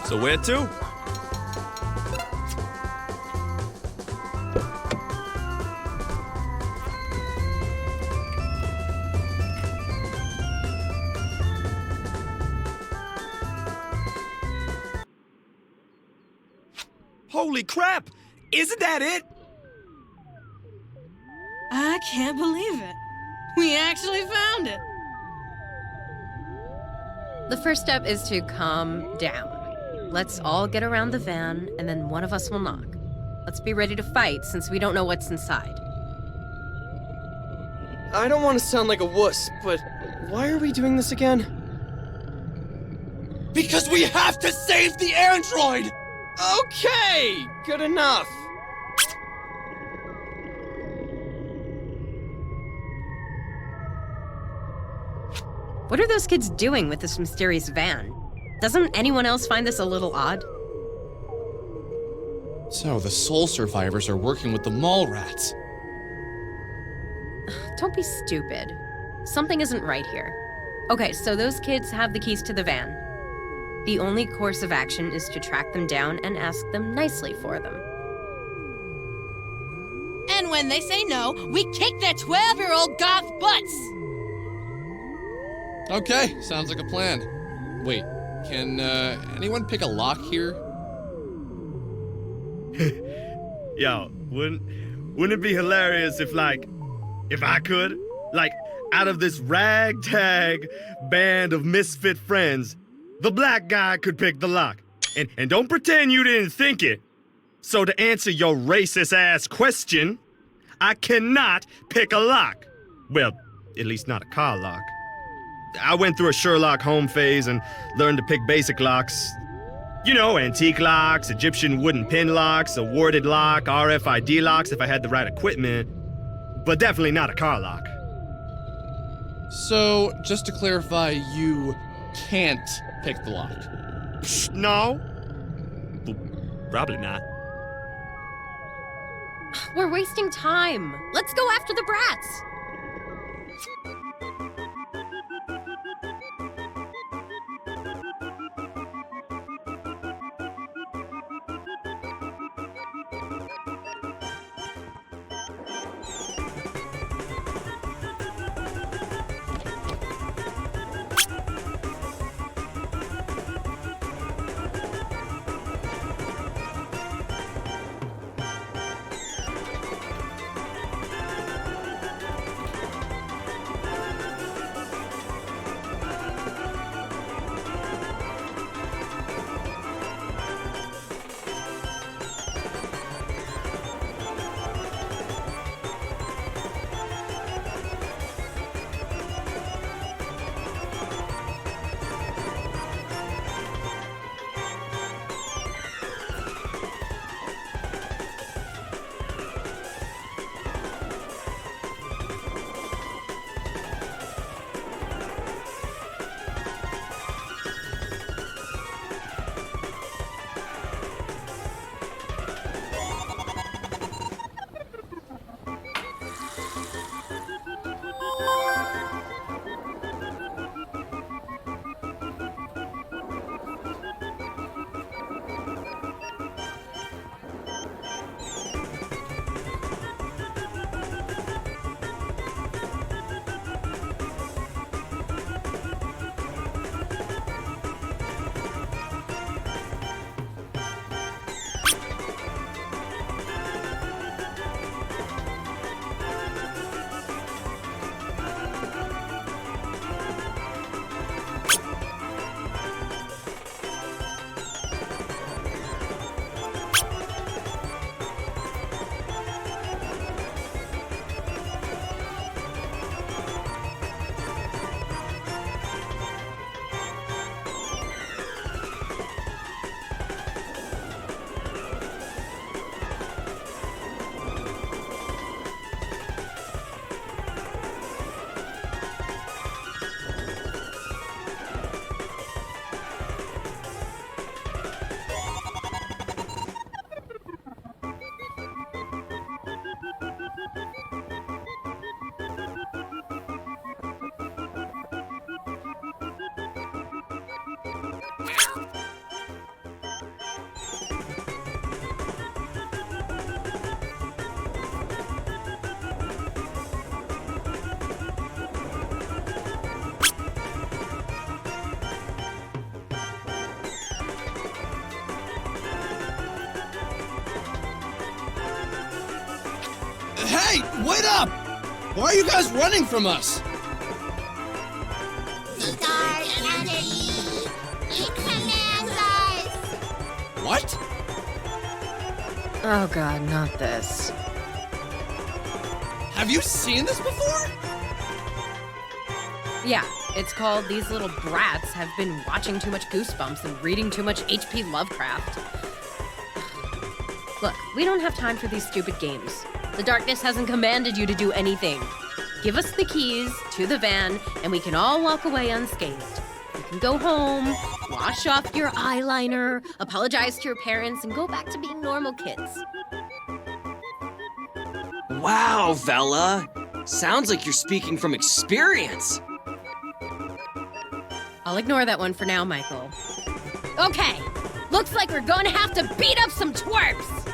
So where to? Holy crap! Isn't that it? I can't believe it. We actually found it. The first step is to calm down. Let's all get around the van, and then one of us will knock. Let's be ready to fight, since we don't know what's inside. I don't want to sound like a wuss, but why are we doing this again? Because we have to save the android! Okay, good enough. What are those kids doing with this mysterious van? Doesn't anyone else find this a little odd? So, the soul survivors are working with the mall rats. Don't be stupid. Something isn't right here. Okay, so those kids have the keys to the van. The only course of action is to track them down and ask them nicely for them. And when they say no, we kick their 12-year-old goth butts! Okay, sounds like a plan. Wait, can anyone pick a lock here? Yo, wouldn't it be hilarious if I could? Like, out of this ragtag band of misfit friends, the black guy could pick the lock. And don't pretend you didn't think it. So to answer your racist-ass question, I cannot pick a lock. Well, at least not a car lock. I went through a Sherlock Holmes phase and learned to pick basic locks. You know, antique locks, Egyptian wooden pin locks, a warded lock, RFID locks if I had the right equipment. But definitely not a car lock. So, just to clarify, you can't pick the lock. Psh, no. Well, probably not. We're wasting time. Let's go after the brats. Hey, wait up! Why are you guys running from us? The dark underneath. It commands us. What? Oh god, not this. Have you seen this before? Yeah, it's called These Little Brats Have Been Watching Too Much Goosebumps and Reading Too Much H.P. Lovecraft. Look, we don't have time for these stupid games. The darkness hasn't commanded you to do anything. Give us the keys to the van, and we can all walk away unscathed. You can go home, wash off your eyeliner, apologize to your parents, and go back to being normal kids. Wow, fella. Sounds like you're speaking from experience. I'll ignore that one for now, Michael. Okay, looks like we're gonna have to beat up some twerps.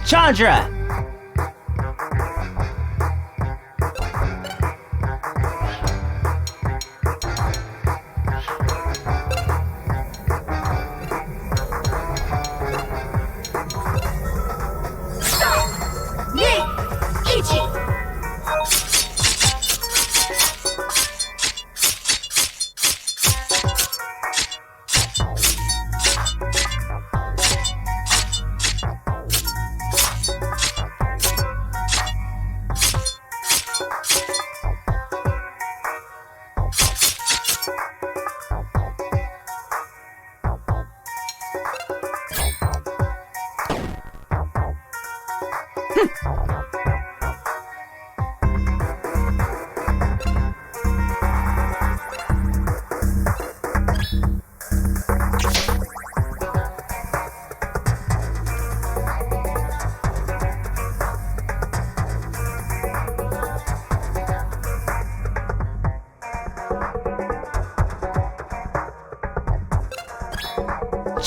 Chandra!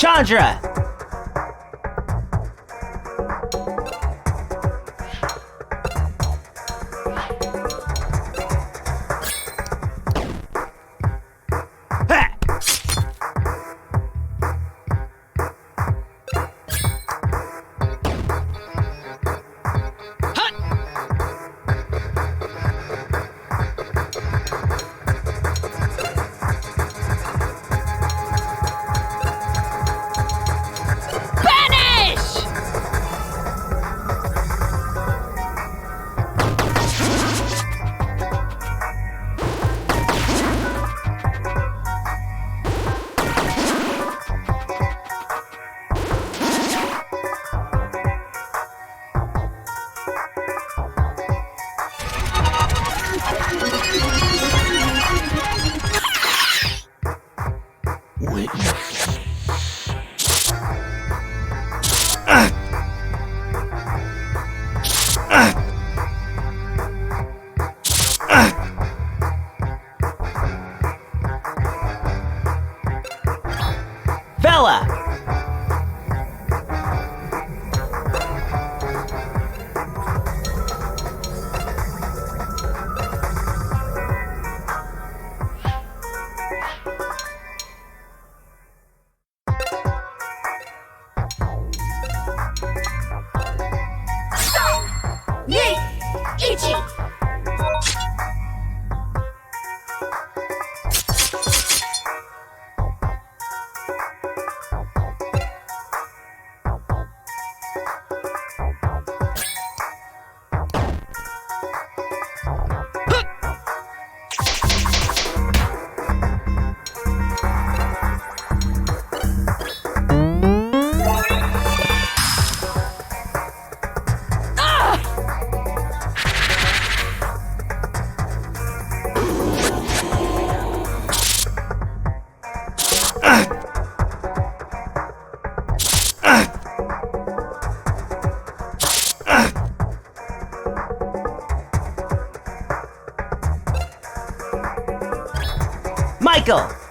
Chandra! Bella! Michael!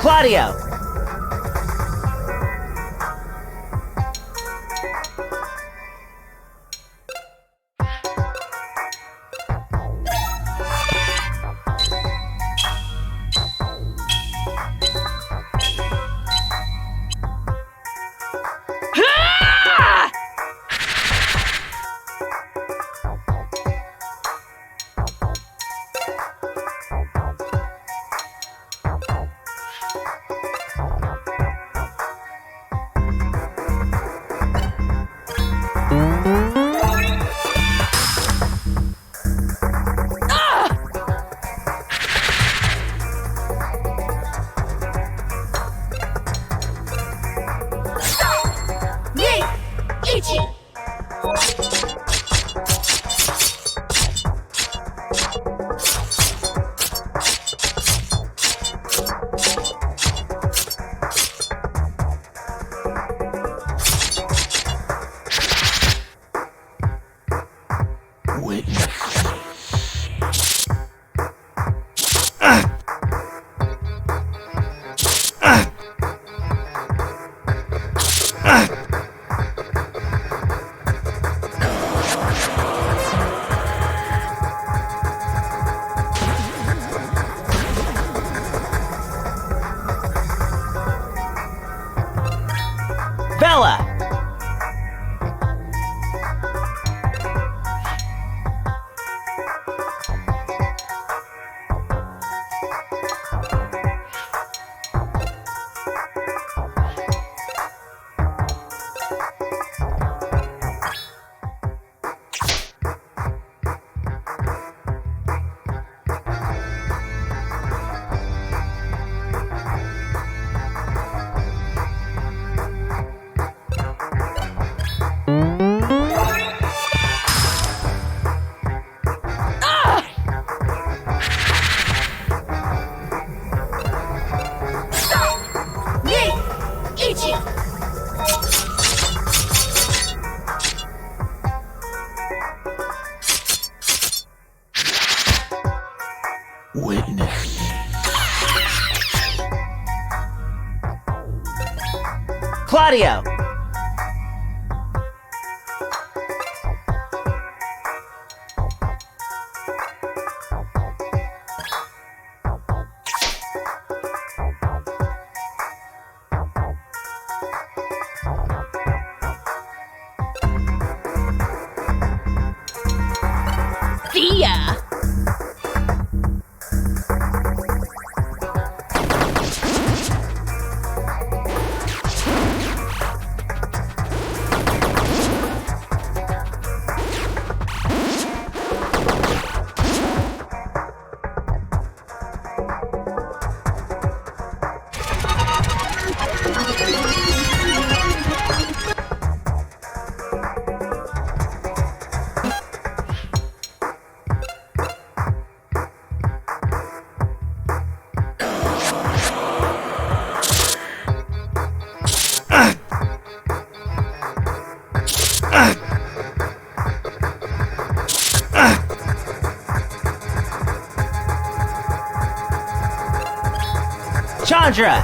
Claudio! Bella! Claudio! See ya! Chandra!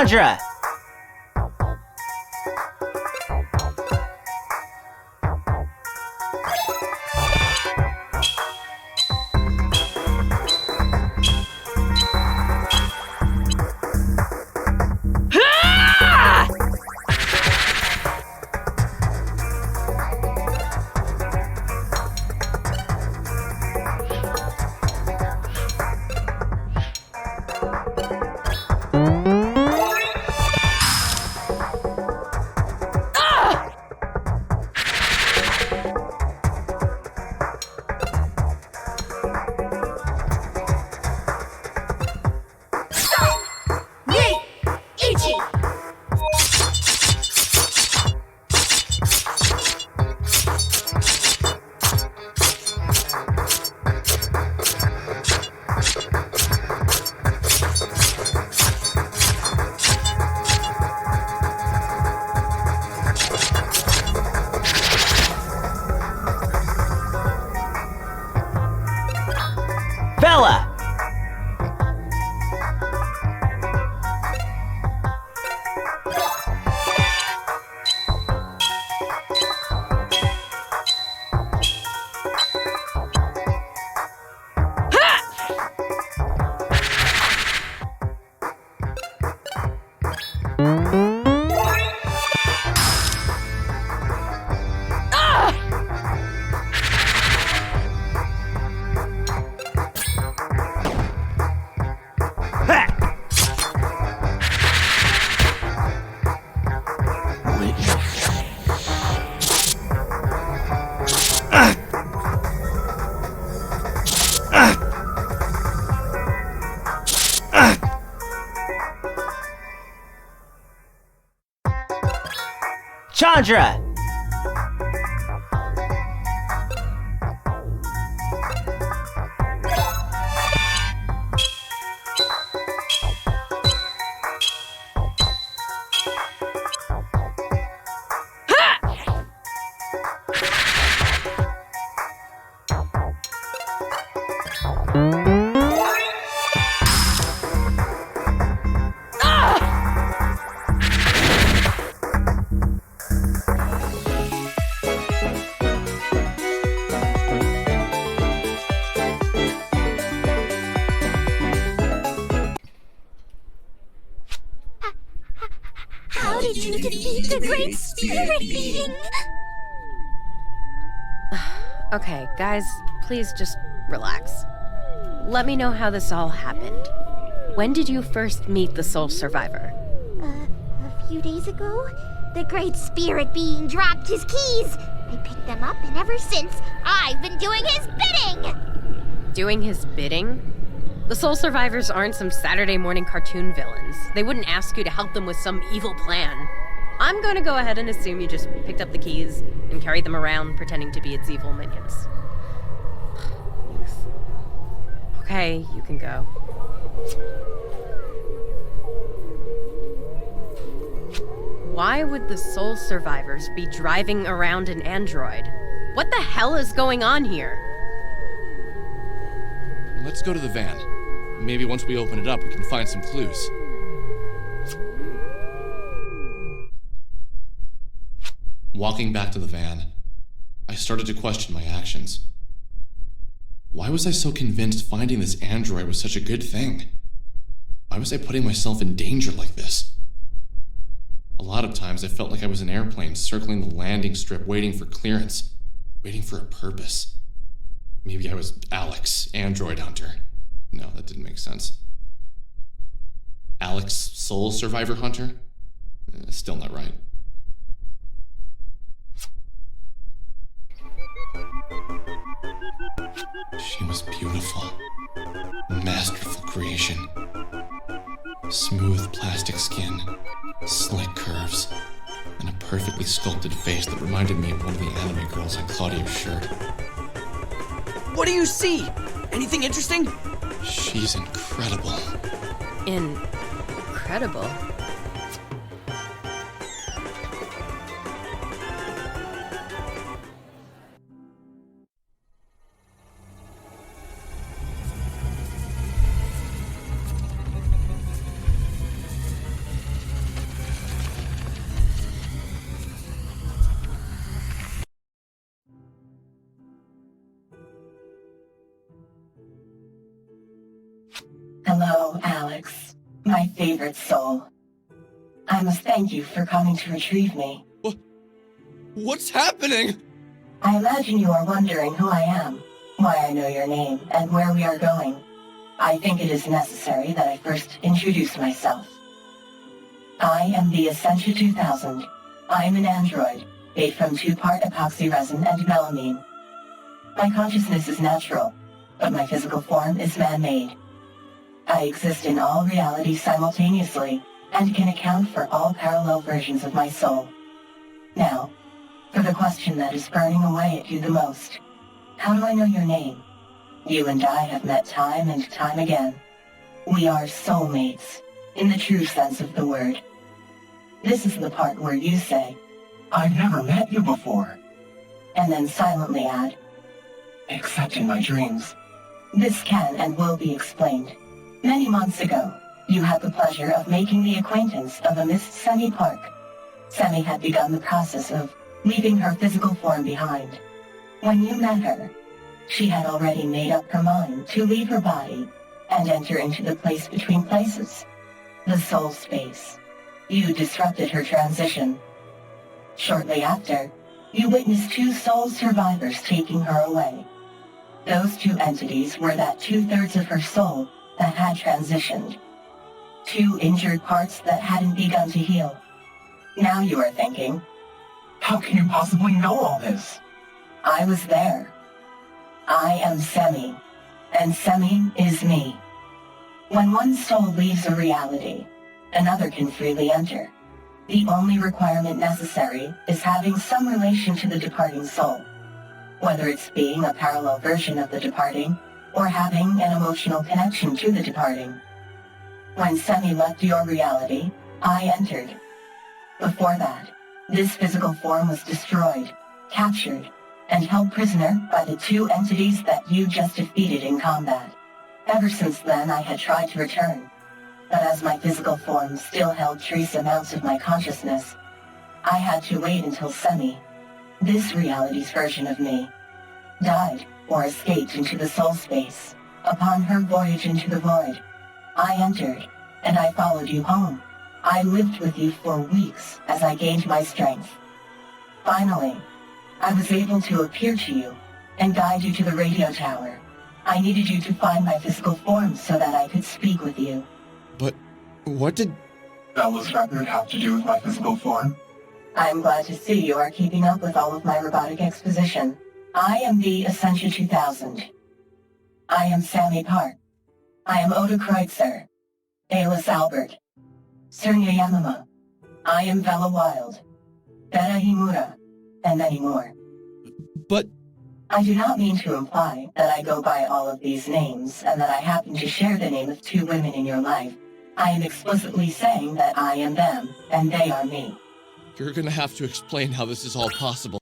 Chandra! Bella! Chandra! How did you defeat the Great Spirit Being? Okay, guys, please just relax. Let me know how this all happened. When did you first meet the Soul Survivor? A few days ago, the Great Spirit Being dropped his keys. I picked them up, and ever since, I've been doing his bidding! Doing his bidding? The Soul Survivors aren't some Saturday morning cartoon villains. They wouldn't ask you to help them with some evil plan. I'm gonna go ahead and assume you just picked up the keys and carried them around pretending to be its evil minions. Okay, you can go. Why would the Soul Survivors be driving around an android? What the hell is going on here? Let's go to the van. Maybe once we open it up, we can find some clues. Walking back to the van, I started to question my actions. Why was I so convinced finding this android was such a good thing? Why was I putting myself in danger like this? A lot of times I felt like I was an airplane circling the landing strip waiting for clearance, waiting for a purpose. Maybe I was Alex, android hunter. No, that didn't make sense. Alex, soul survivor hunter? Still not right. She was beautiful. Masterful creation. Smooth plastic skin, slick curves, and a perfectly sculpted face that reminded me of one of the anime girls on Claudio's shirt. What do you see? Anything interesting? She's incredible. Incredible. Hello, Alex. My favorite soul. I must thank you for coming to retrieve me. What's happening? I imagine you are wondering who I am, why I know your name, and where we are going. I think it is necessary that I first introduce myself. I am the Essentia 2000. I am an android, made from 2-part epoxy resin and melamine. My consciousness is natural, but my physical form is man-made. I exist in all realities simultaneously, and can account for all parallel versions of my soul. Now, for the question that is burning away at you the most. How do I know your name? You and I have met time and time again. We are soulmates, in the true sense of the word. This is the part where you say, I've never met you before. And then silently add, Except in my dreams. This can and will be explained. Many months ago, you had the pleasure of making the acquaintance of a Miss Semi Park. Semi had begun the process of leaving her physical form behind. When you met her, she had already made up her mind to leave her body and enter into the place between places, the soul space. You disrupted her transition. Shortly after, you witnessed 2 soul survivors taking her away. Those 2 entities were that 2/3 of her soul that had transitioned. 2 injured parts that hadn't begun to heal. Now you are thinking, how can you possibly know all this? I was there. I am Semi, and Semi is me. When one soul leaves a reality, another can freely enter. The only requirement necessary is having some relation to the departing soul, whether it's being a parallel version of the departing, or having an emotional connection to the departing. When Semi left your reality, I entered. Before that, this physical form was destroyed, captured, and held prisoner by the 2 entities that you just defeated in combat. Ever since then, I had tried to return, but as my physical form still held trace amounts of my consciousness, I had to wait until Semi, this reality's version of me, died or escaped into the soul space. Upon her voyage into the void, I entered, and I followed you home. I lived with you for weeks as I gained my strength. Finally, I was able to appear to you and guide you to the radio tower. I needed you to find my physical form so that I could speak with you. But what did Bella's record have to do with my physical form? I'm glad to see you are keeping up with all of my robotic exposition. I am the Essentia 2000. I am Sami Park. I am Oda Kreutzer, Ayla Albert, Surya Yamama. I am Bella Wild, Beta Himura, and many more. But I do not mean to imply that I go by all of these names and that I happen to share the name of 2 women in your life. I am explicitly saying that I am them and they are me. You're gonna have to explain how this is all possible.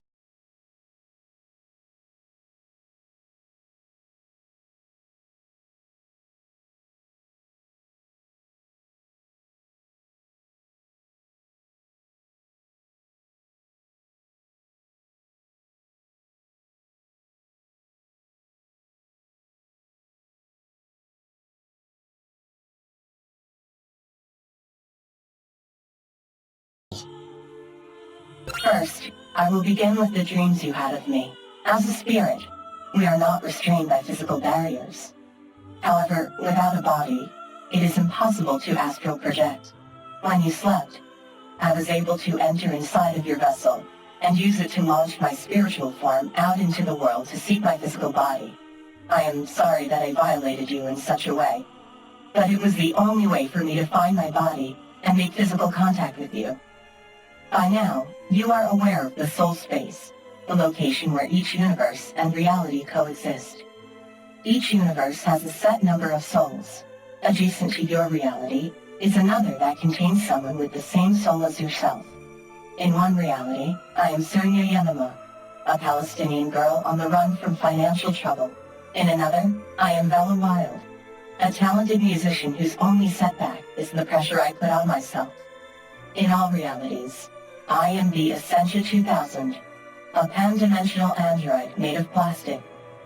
First, I will begin with the dreams you had of me. As a spirit, we are not restrained by physical barriers. However, without a body, it is impossible to astral project. When you slept, I was able to enter inside of your vessel and use it to launch my spiritual form out into the world to seek my physical body. I am sorry that I violated you in such a way, but it was the only way for me to find my body and make physical contact with you. By now, you are aware of the soul space, the location where each universe and reality coexist. Each universe has a set number of souls. Adjacent to your reality is another that contains someone with the same soul as yourself. In one reality, I am Surya Yanama, a Palestinian girl on the run from financial trouble. In another, I am Bella Wild, a talented musician whose only setback is the pressure I put on myself. In all realities, I am the Essentia 2000, a pan-dimensional android made of plastic,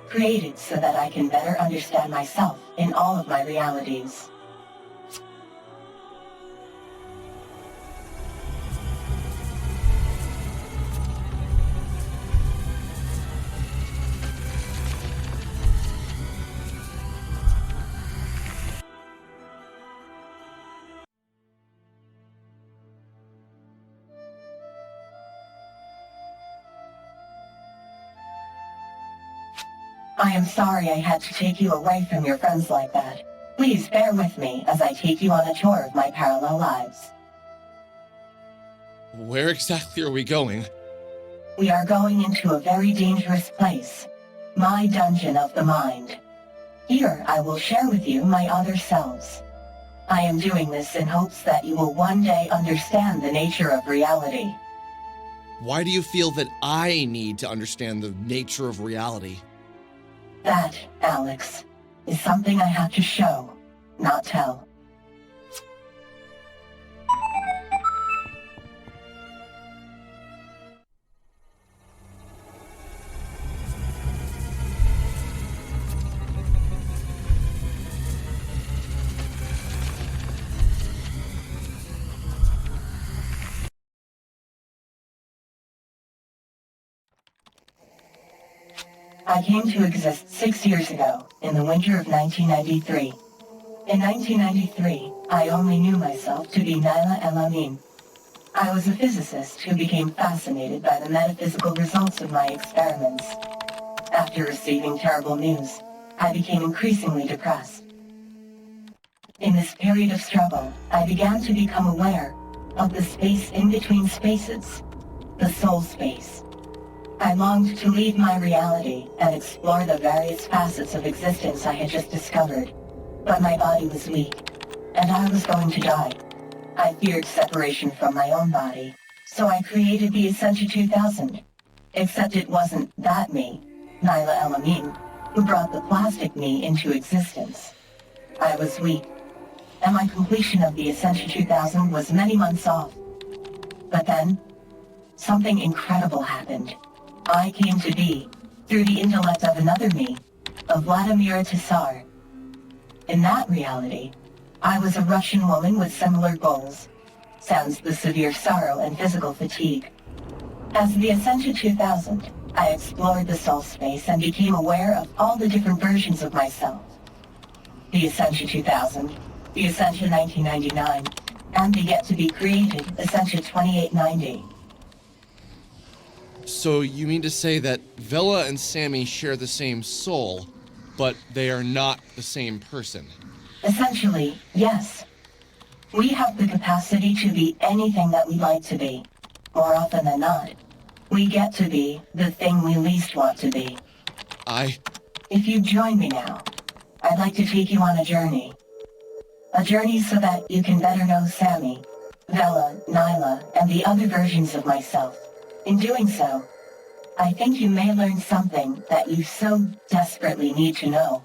created so that I can better understand myself in all of my realities. I am sorry I had to take you away from your friends like that. Please bear with me as I take you on a tour of my parallel lives. Where exactly are we going? We are going into a very dangerous place. My dungeon of the mind. Here I will share with you my other selves. I am doing this in hopes that you will one day understand the nature of reality. Why do you feel that I need to understand the nature of reality? That, Alex, is something I have to show, not tell. I came to exist 6 years ago, in the winter of 1993. In 1993, I only knew myself to be Nyla El-Amin. I was a physicist who became fascinated by the metaphysical results of my experiments. After receiving terrible news, I became increasingly depressed. In this period of struggle, I began to become aware of the space in between spaces, the soul space. I longed to leave my reality and explore the various facets of existence I had just discovered, but my body was weak, and I was going to die. I feared separation from my own body, so I created the Essentia 2000. Except it wasn't that me, Nyla El-Amin, who brought the plastic me into existence. I was weak, and my completion of the Essentia 2000 was many months off. But then, something incredible happened. I came to be, through the intellect of another me, of Vladimira Tsar. In that reality, I was a Russian woman with similar goals, sans the severe sorrow and physical fatigue. As the Essentia 2000, I explored the soul space and became aware of all the different versions of myself. The Essentia 2000, the Essentia 1999, and the yet-to-be-created Essentia 2890. So you mean to say that Vela and Sammy share the same soul, but they are not the same person? Essentially, yes. We have the capacity to be anything that we like to be. More often than not, we get to be the thing we least want to be. If you join me now, I'd like to take you on a journey. A journey so that you can better know Sammy, Vela, Nyla, and the other versions of myself. In doing so, I think you may learn something that you so desperately need to know.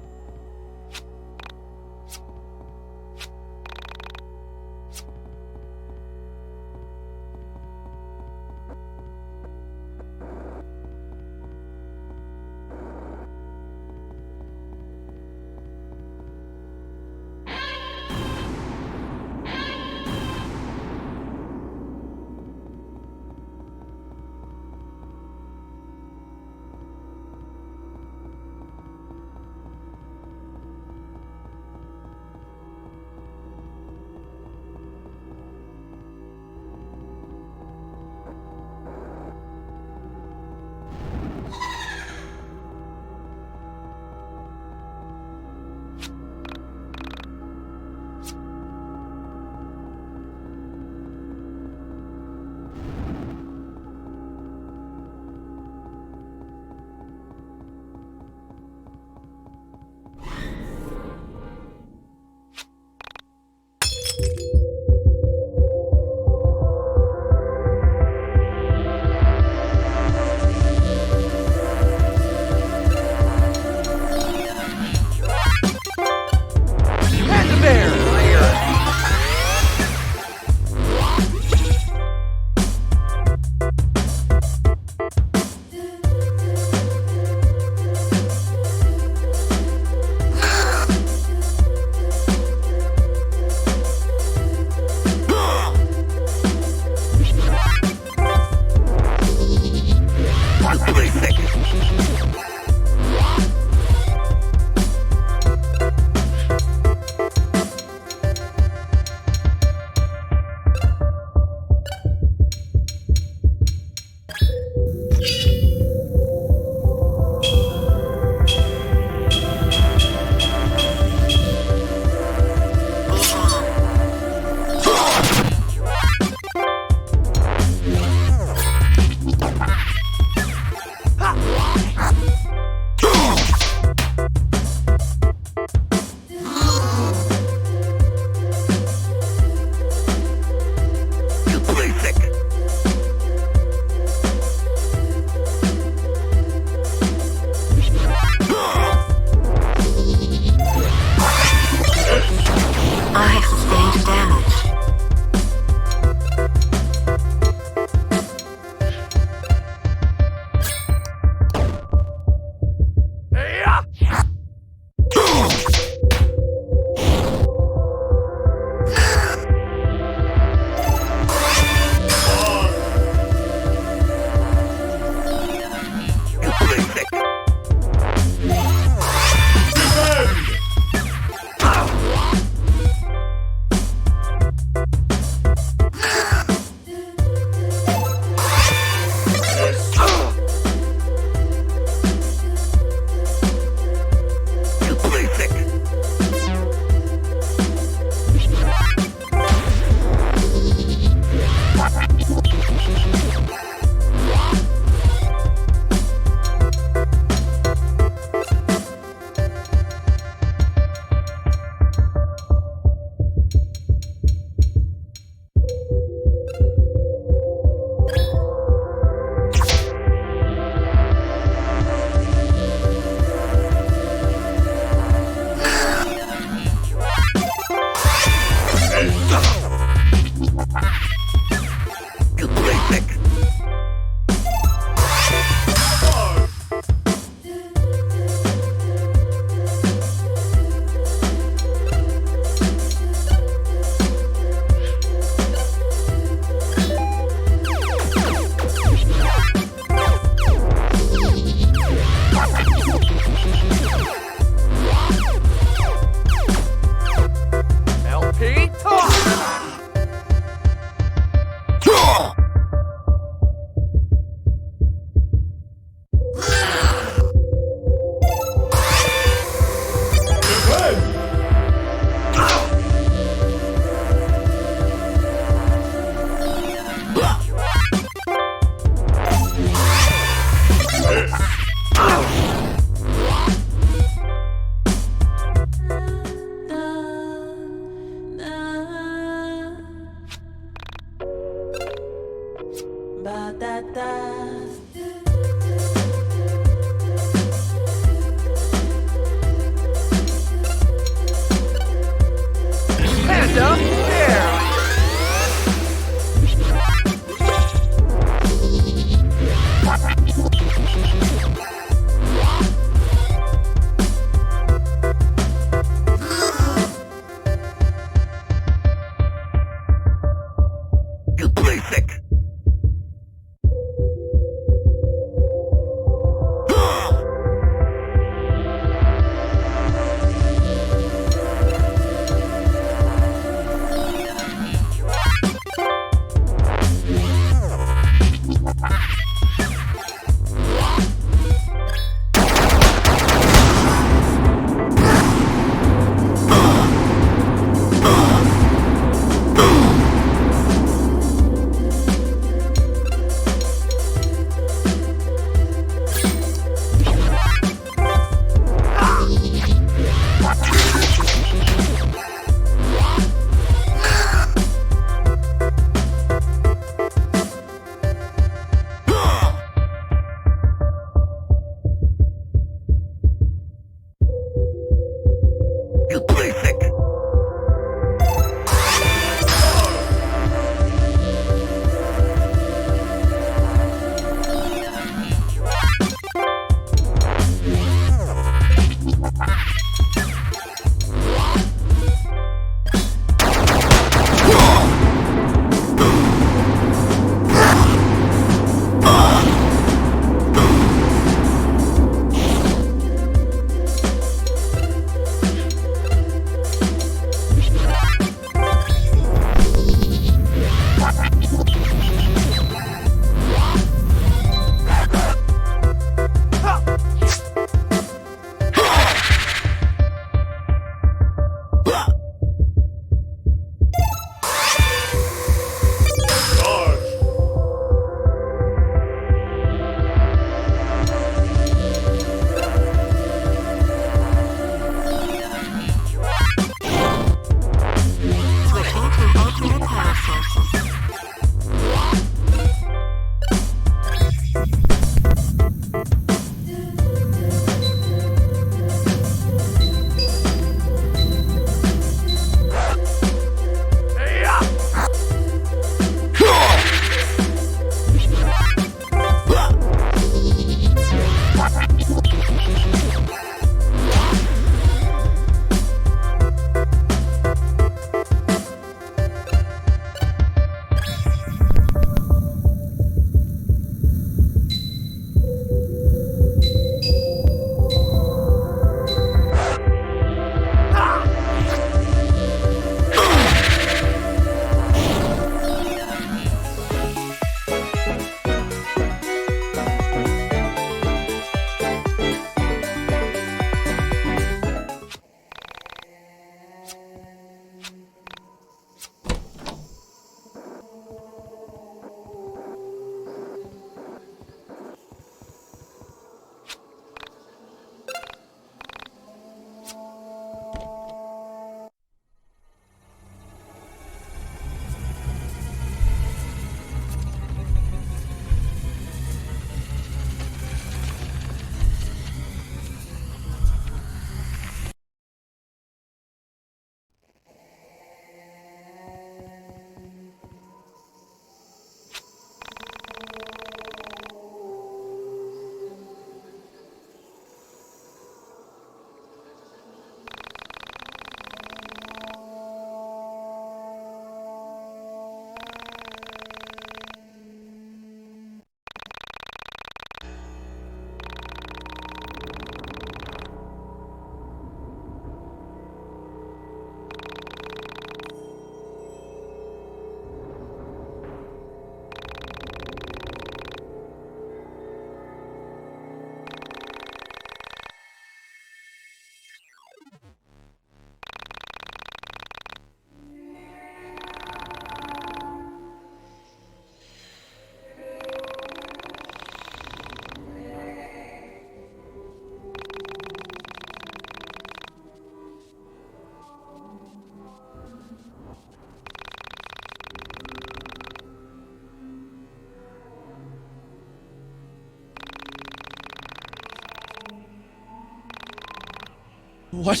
What?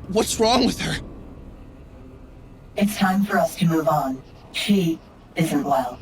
What's wrong with her? It's time for us to move on. She isn't well.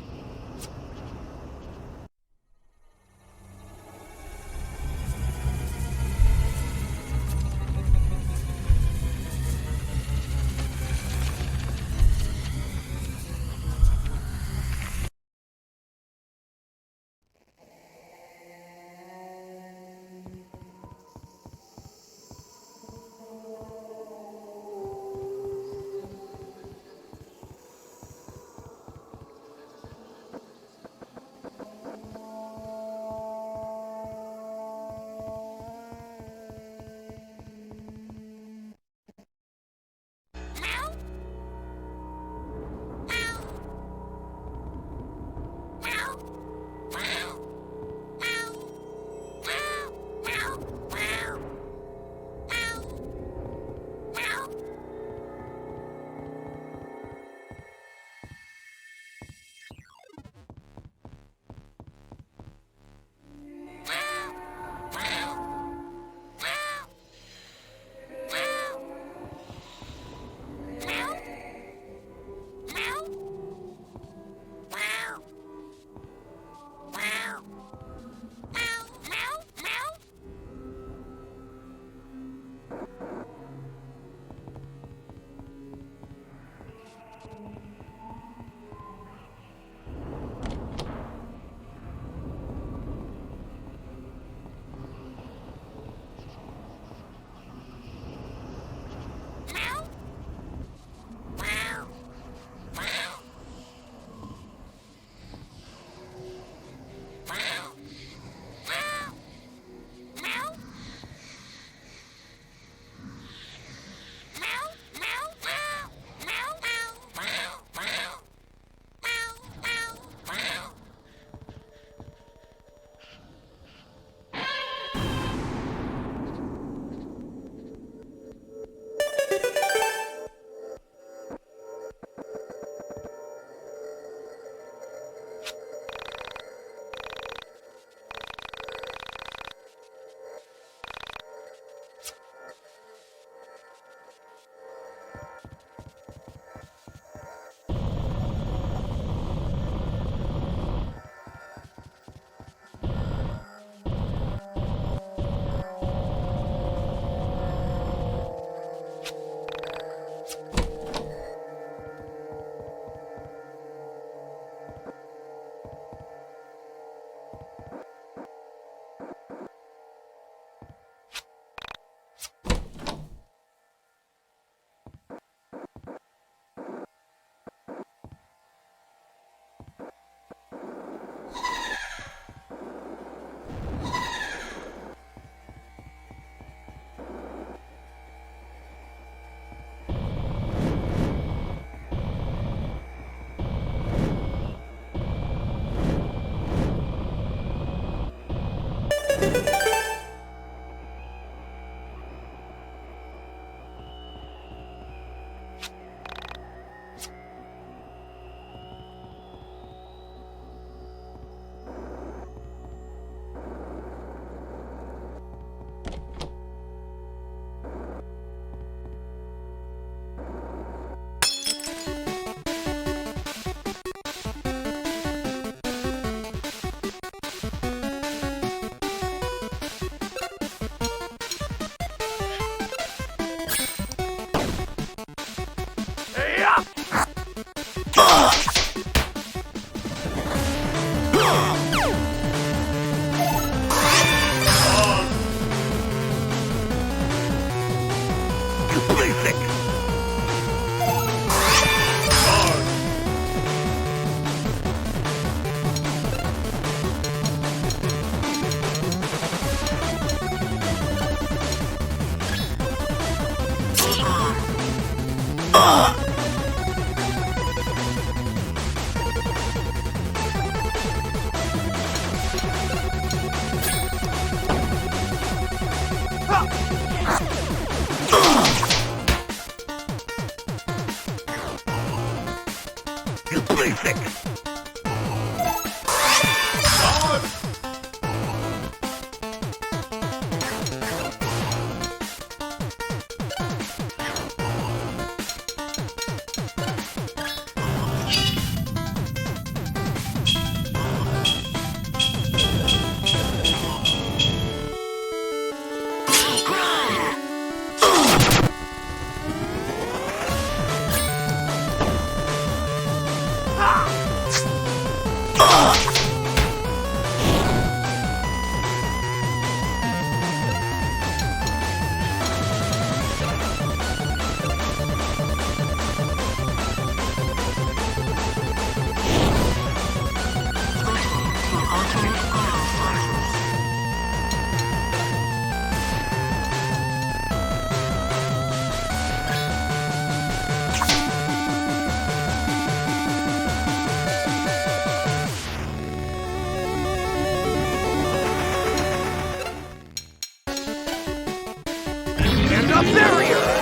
a barrier!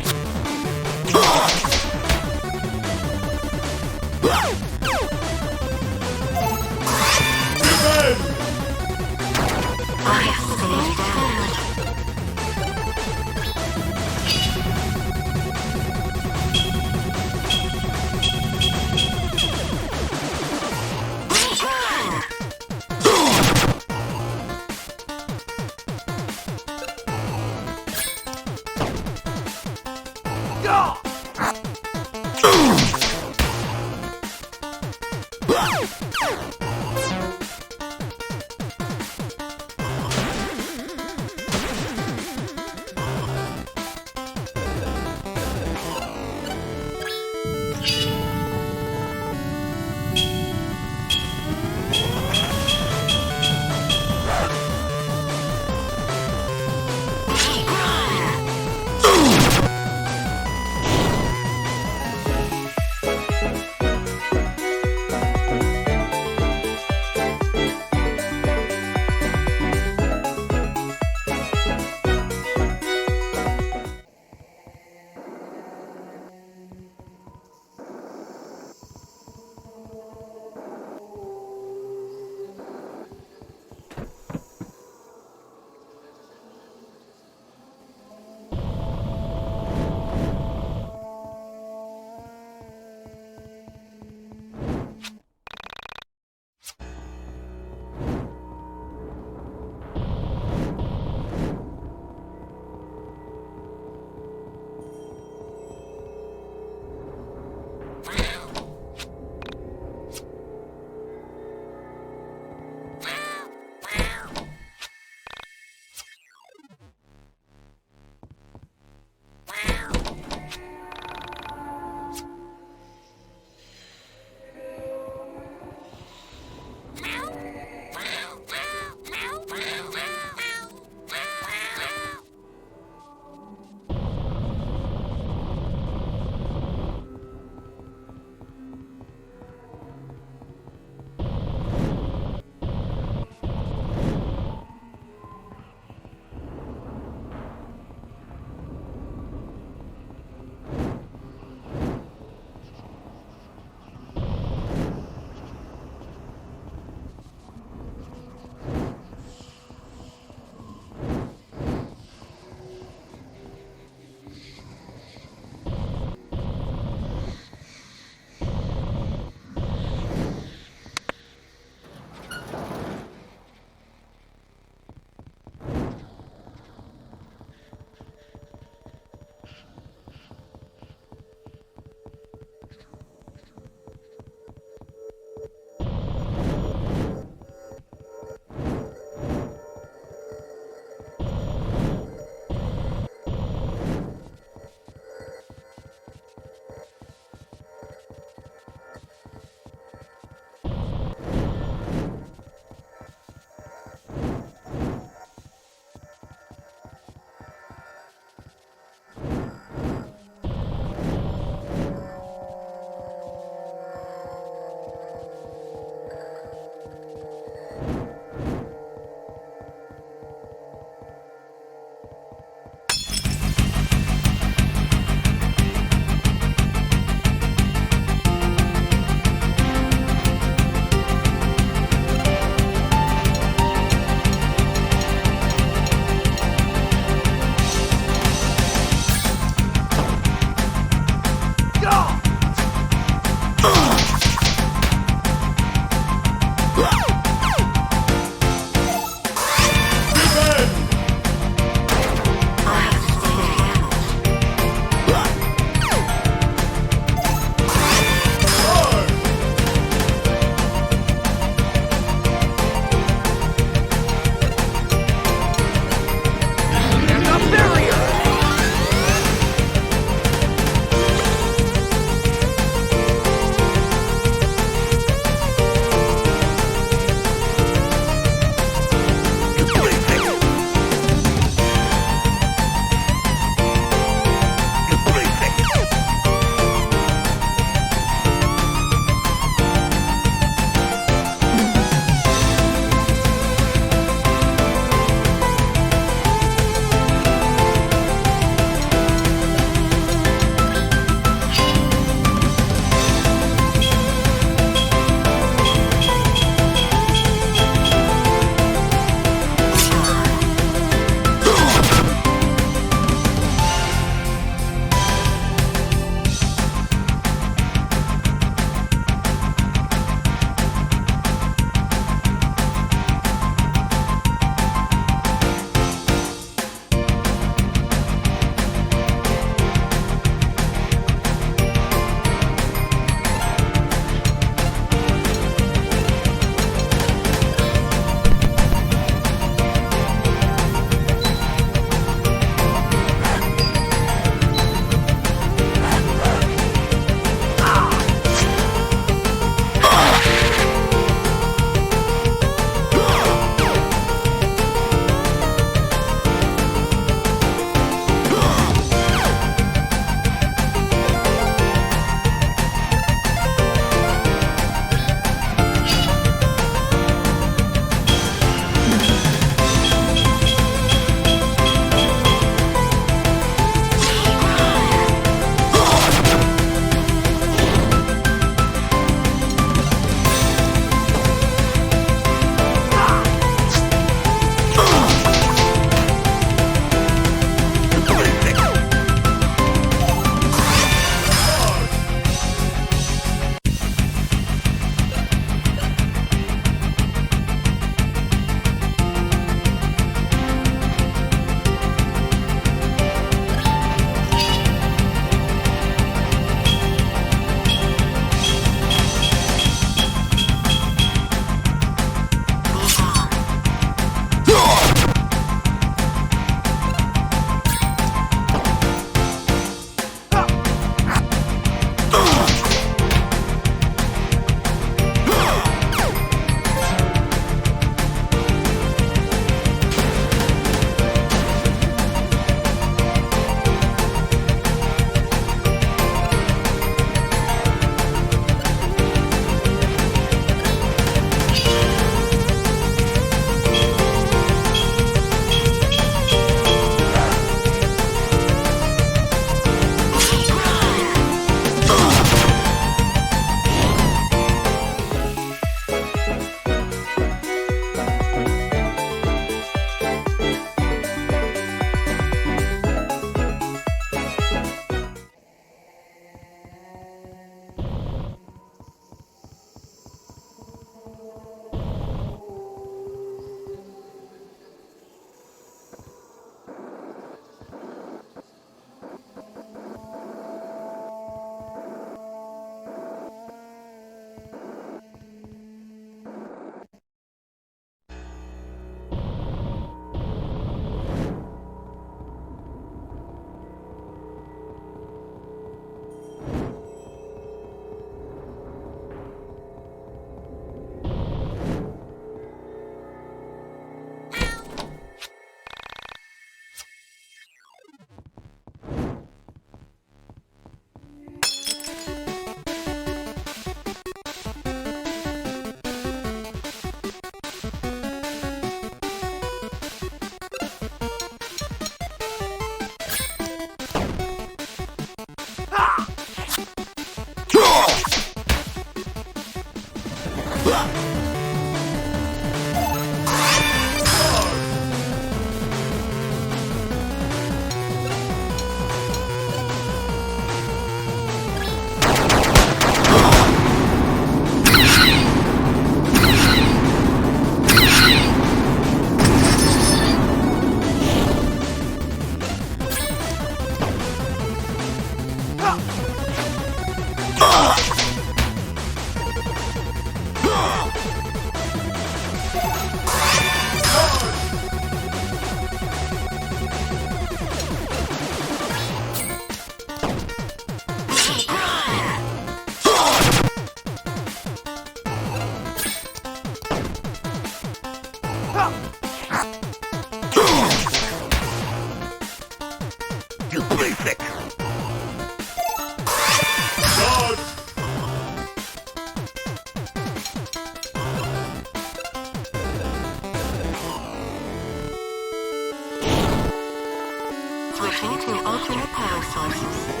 Switching to alternate power sources.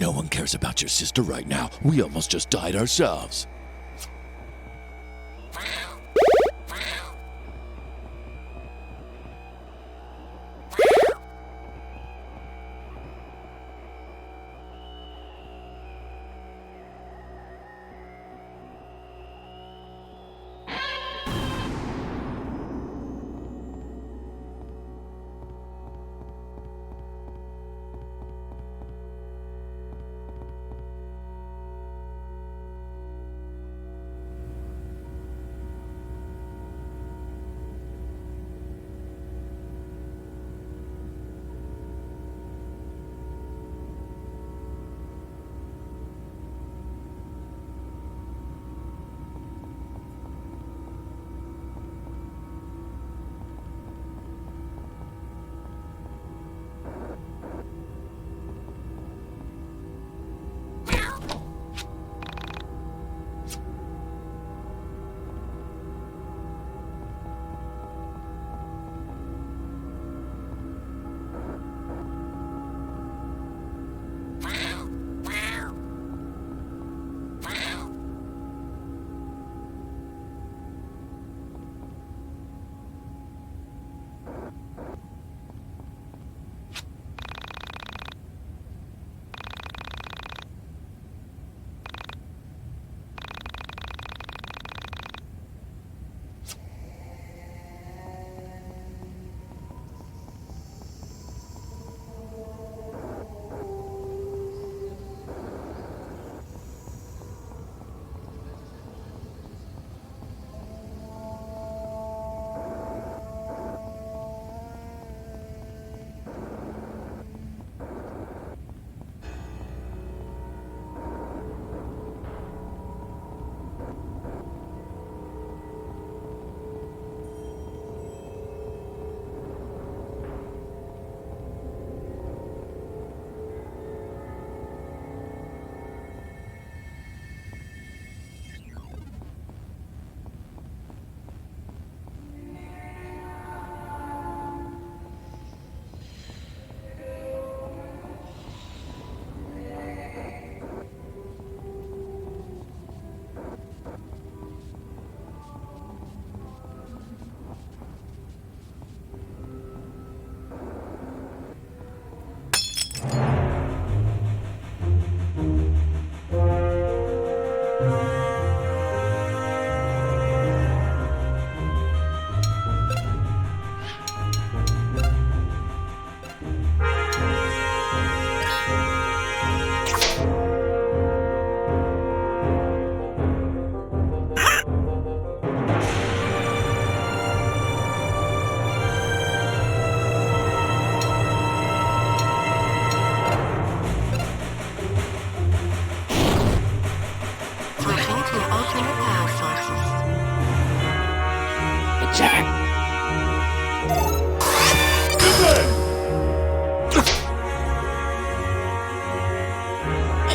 No one cares about your sister right now. We almost just died ourselves.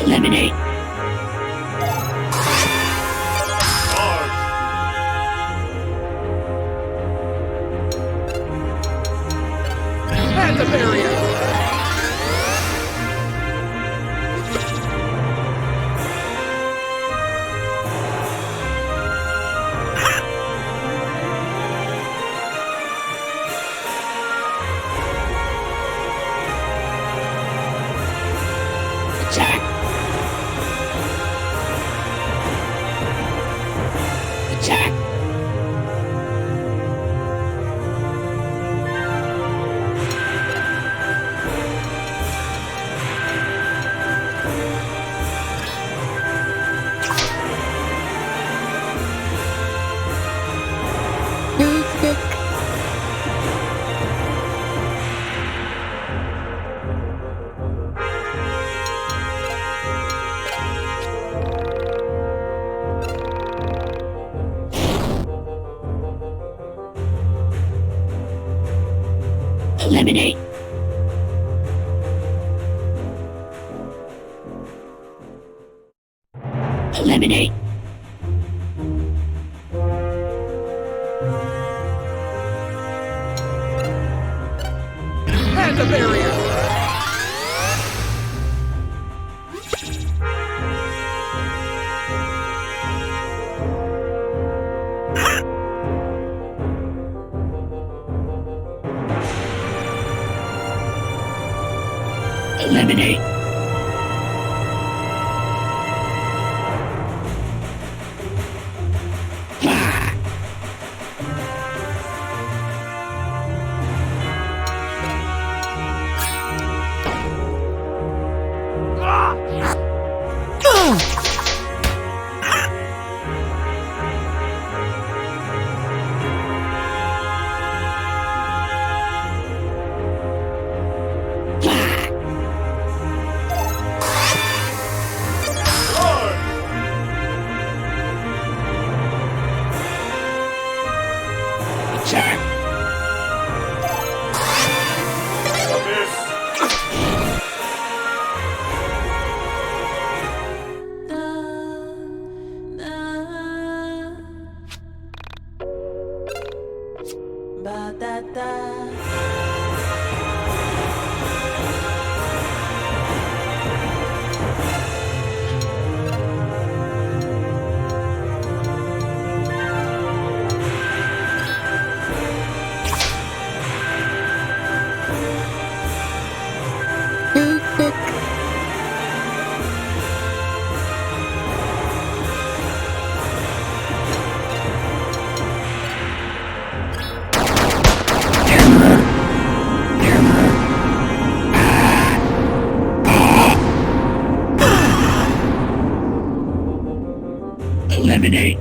Eliminate. At the barrier! Attack. Attack. Eliminate. Eliminate. At the barrier! Eliminate. Eliminate.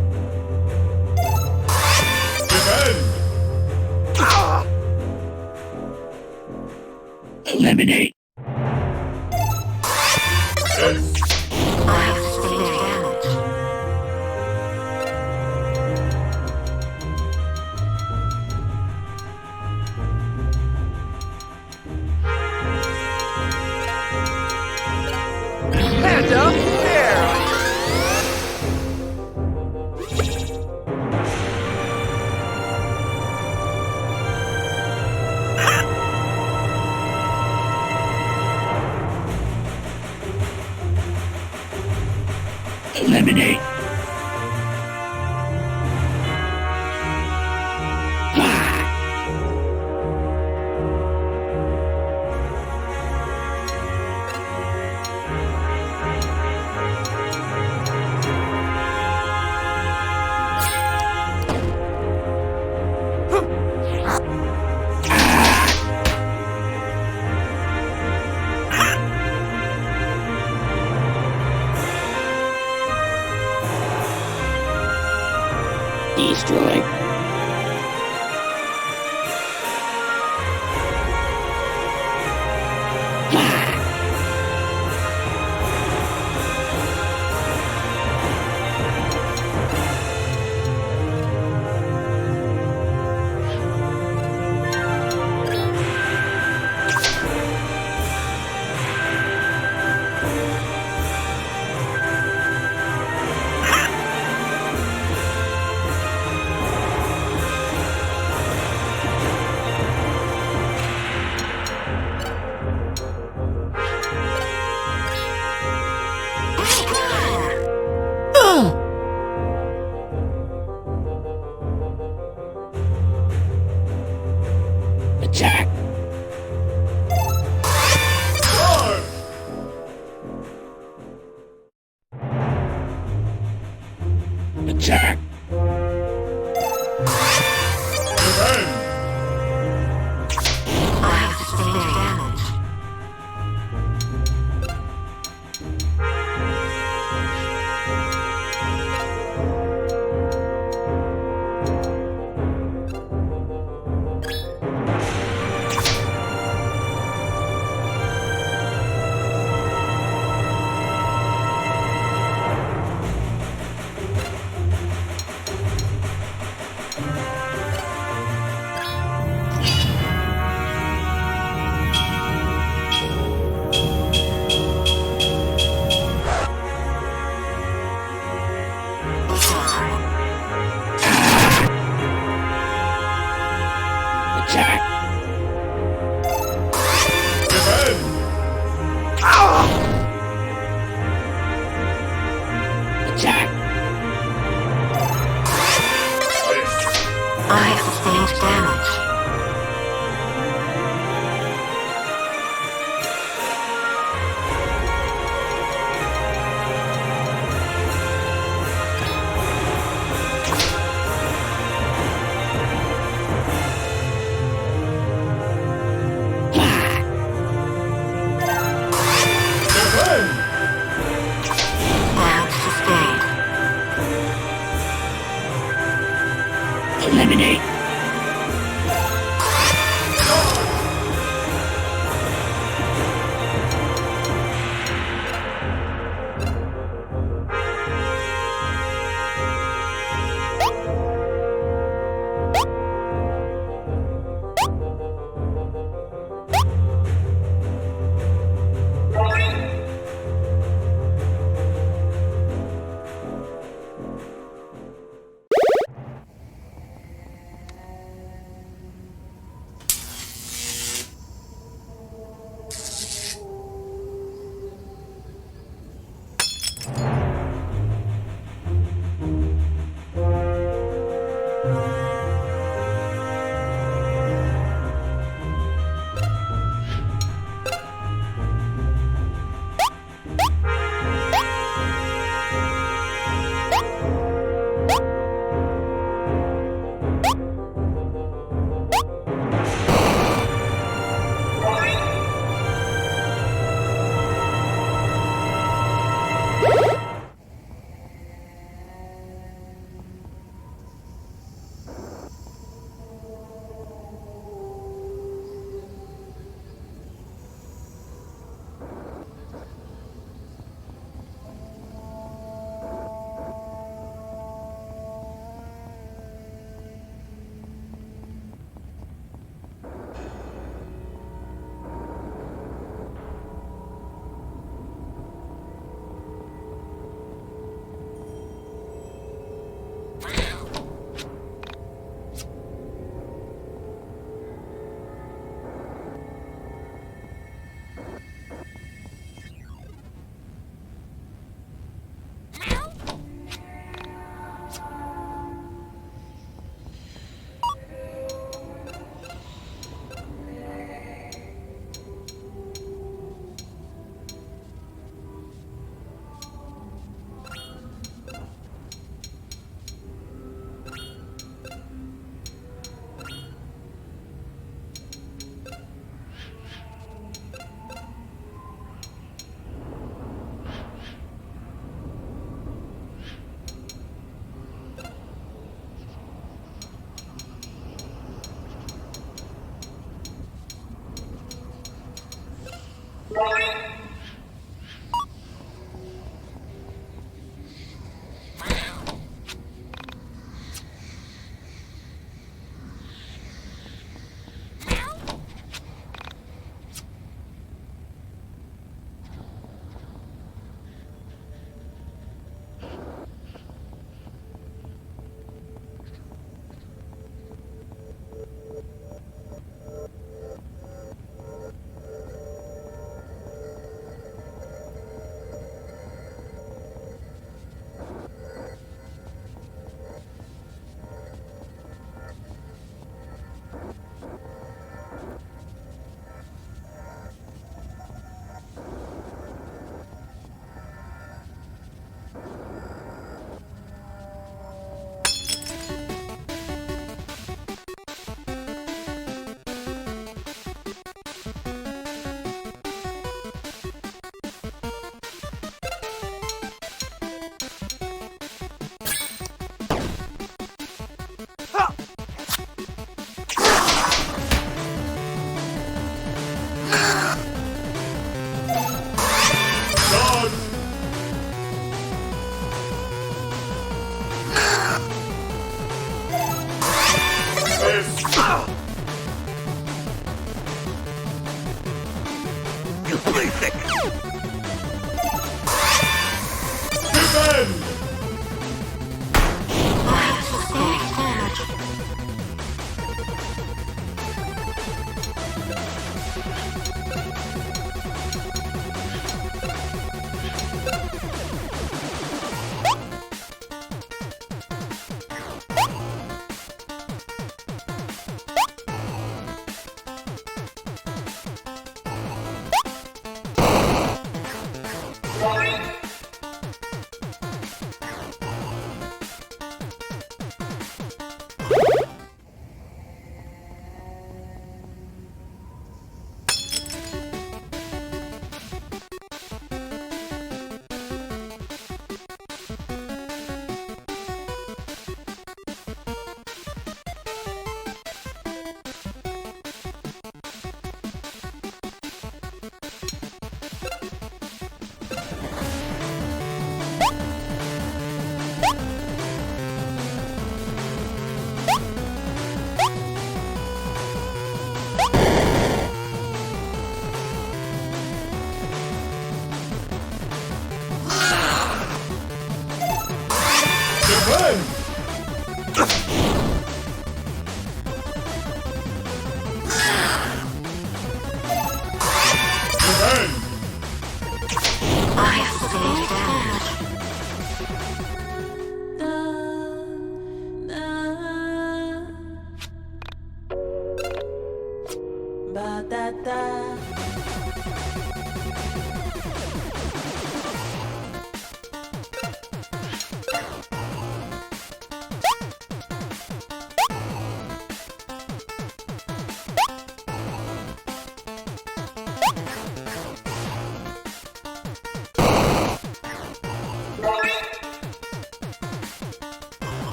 Eliminate. I have sustained damage. Hands up, there! Eliminate. Destroy.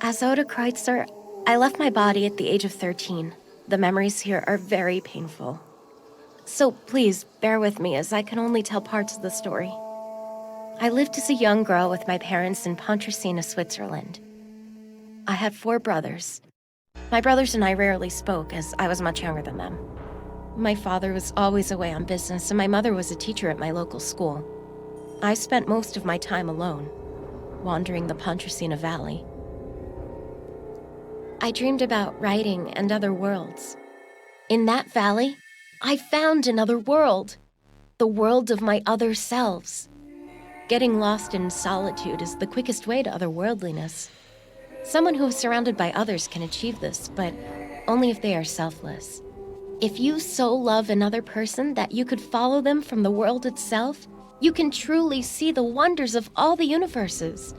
As Oda Kreutzer, I left my body at the age of 13. The memories here are very painful. So please, bear with me as I can only tell parts of the story. I lived as a young girl with my parents in Pontresina, Switzerland. I had 4 brothers. My brothers and I rarely spoke as I was much younger than them. My father was always away on business and my mother was a teacher at my local school. I spent most of my time alone, wandering the Pontresina Valley. I dreamed about writing and other worlds. In that valley, I found another world. The world of my other selves. Getting lost in solitude is the quickest way to otherworldliness. Someone who is surrounded by others can achieve this, but only if they are selfless. If you so love another person that you could follow them from the world itself, you can truly see the wonders of all the universes.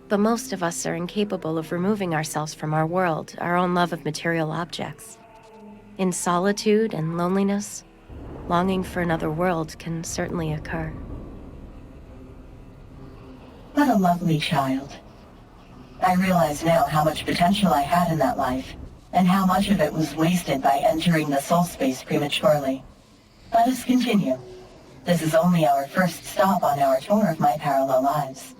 But most of us are incapable of removing ourselves from our world, our own love of material objects. In solitude and loneliness, longing for another world can certainly occur. What a lovely child. I realize now how much potential I had in that life, and how much of it was wasted by entering the soul space prematurely. Let us continue. This is only our first stop on our tour of my parallel lives.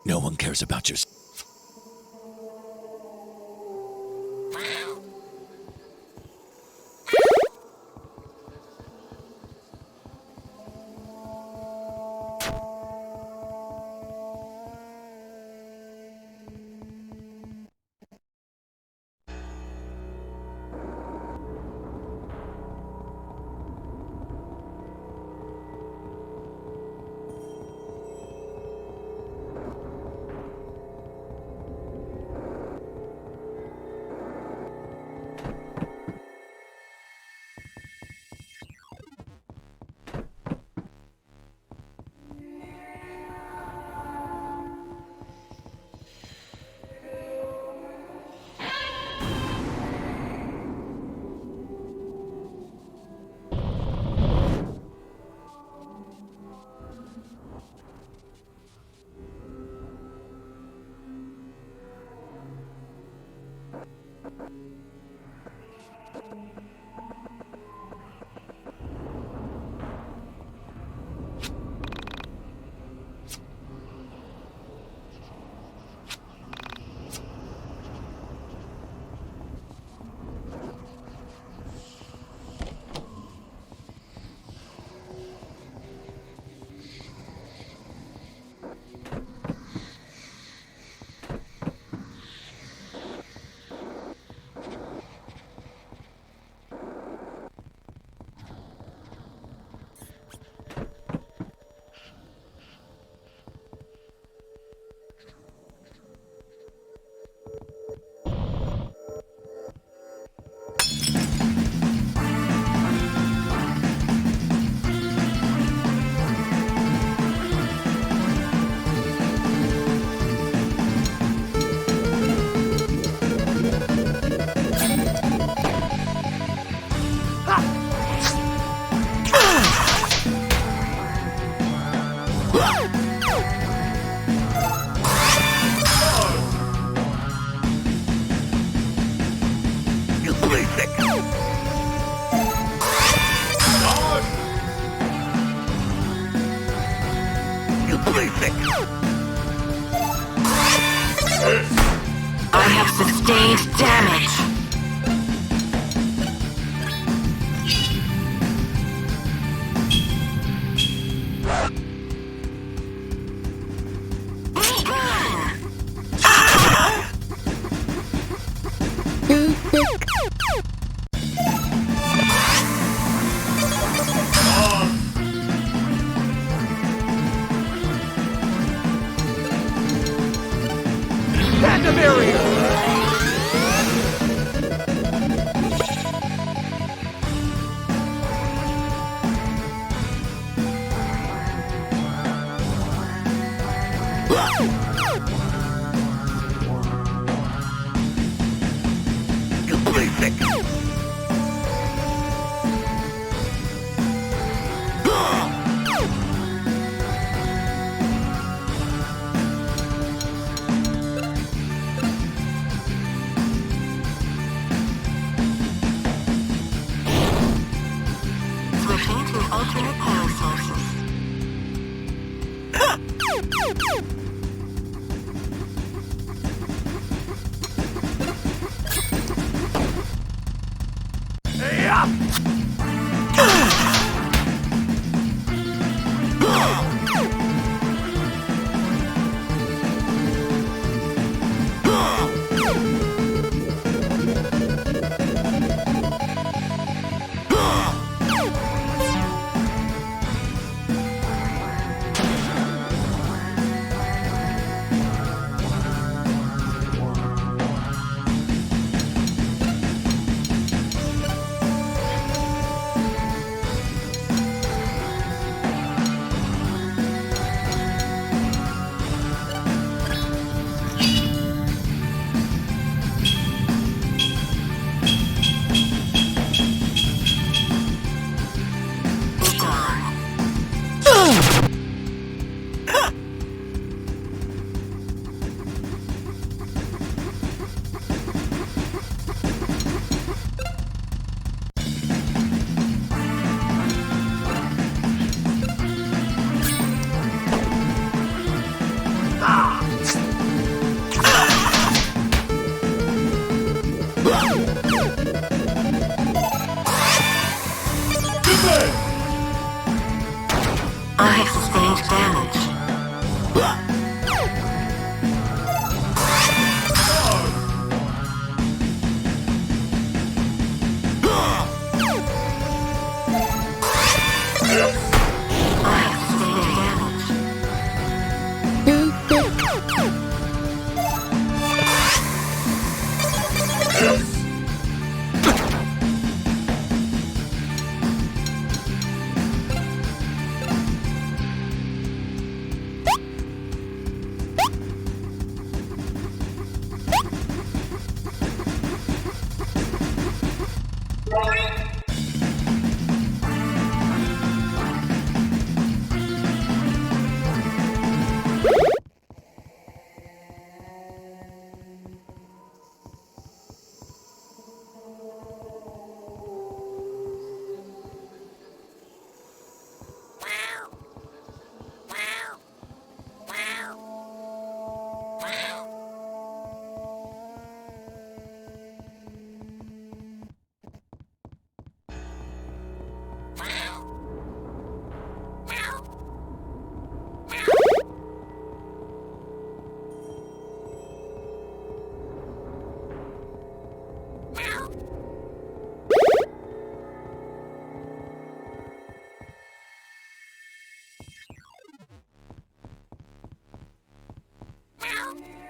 No one cares about your... I have sustained damage. Pandemonium! Switching to alternate power sources. I have sustained damage. I have sustained damage. Meow.